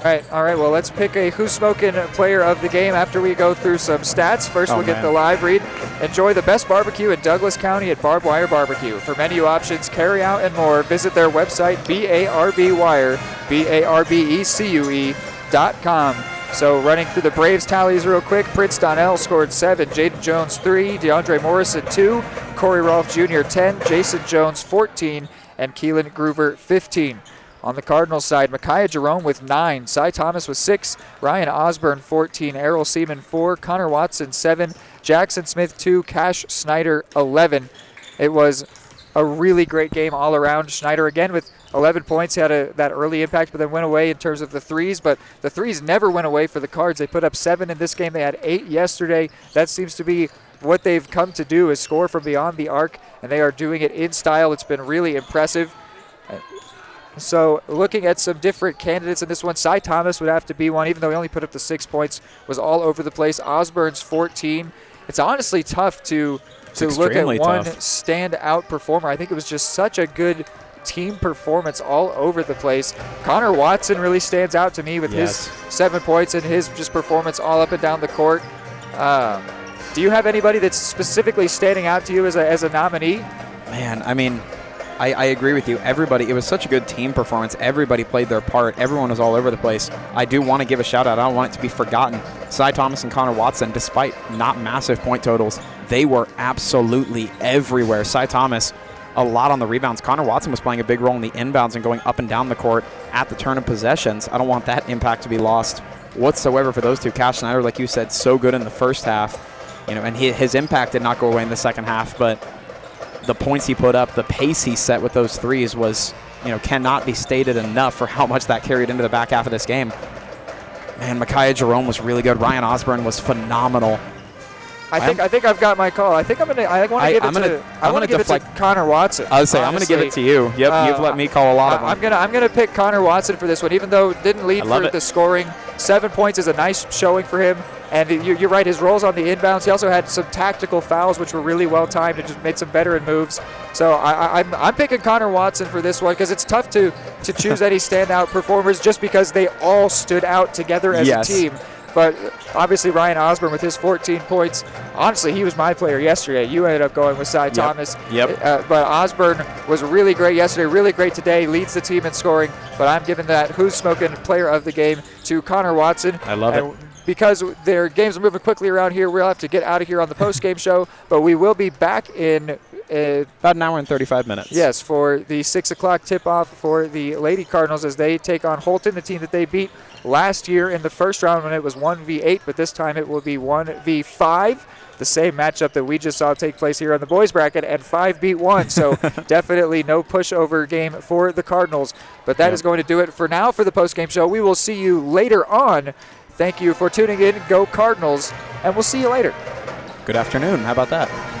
All right, well, let's pick a Who's Smoking player of the game after we go through some stats. First, we'll get the live read. Enjoy the best barbecue in Douglas County at Barbed Wire Barbecue. For menu options, carry out, and more, visit their website, BARBWire.com. So running through the Braves tallies real quick, Prince Donnell scored 7, Jaden Jones 3, DeAndre Morrison 2, Corey Rolfe Jr. 10, Jason Jones 14, and Keelan Groover 15. On the Cardinals side, Micaiah Jerome with 9, Cy Thomas with 6, Ryan Osborne 14, Errol Seaman 4, Connor Watson 7, Jackson Smith 2, Cash Snyder 11. It was a really great game all around. Schneider again with 11 points. He had that early impact, but then went away in terms of the threes. But the threes never went away for the Cards. They put up 7 in this game. They had 8 yesterday. That seems to be what they've come to do, is score from beyond the arc, and they are doing it in style. It's been really impressive. So looking at some different candidates in this one, Cy Thomas would have to be one, even though he only put up the 6 points, was all over the place. Osborne's 14. It's honestly tough to look at one standout performer. I think it was just such a good team performance all over the place. Connor Watson really stands out to me with his 7 points and his just performance all up and down the court. Do you have anybody that's specifically standing out to you as a nominee? Man, I mean, I agree with you. Everybody, it was such a good team performance. Everybody played their part. Everyone was all over the place. I do want to give a shout out. I don't want it to be forgotten. Cy Thomas and Connor Watson, despite not massive point totals, they were absolutely everywhere. Cy Thomas, a lot on the rebounds. Connor Watson was playing a big role in the inbounds and going up and down the court at the turn of possessions. I don't want that impact to be lost whatsoever for those two. Cash Snyder, like you said, so good in the first half, and his impact did not go away in the second half, but the points he put up, the pace he set with those threes was, cannot be stated enough for how much that carried into the back half of this game. Man, Micaiah Jerome was really good. Ryan Osborne was phenomenal. I think I've got my call. I think I want to give it to Connor Watson. I was saying I'm going to give it to you. Yep, you've let me call a lot of them. I'm gonna pick Connor Watson for this one, even though it didn't lead for the scoring. 7 points is a nice showing for him. And you're right, his roles on the inbounds. He also had some tactical fouls, which were really well timed and just made some veteran moves. So I'm picking Connor Watson for this one because it's tough to choose any standout performers just because they all stood out together as a team. But obviously Ryan Osborne with his 14 points, honestly, he was my player yesterday. You ended up going with Cy Thomas. But Osborne was really great yesterday, really great today, leads the team in scoring. But I'm giving that Who's Smoking player of the game to Connor Watson. I love it. Because their games are moving quickly around here, we'll have to get out of here on the post-game show. But we will be back in about an hour and 35 minutes. Yes, for the 6 o'clock tip-off for the Lady Cardinals as they take on Holton, the team that they beat last year in the first round when it was 1v8, but this time it will be 1v5. The same matchup that we just saw take place here on the boys bracket, and 5 beat 1. So definitely no pushover game for the Cardinals. But that is going to do it for now for the post-game show. We will see you later on. Thank you for tuning in. Go Cardinals, and we'll see you later. Good afternoon. How about that?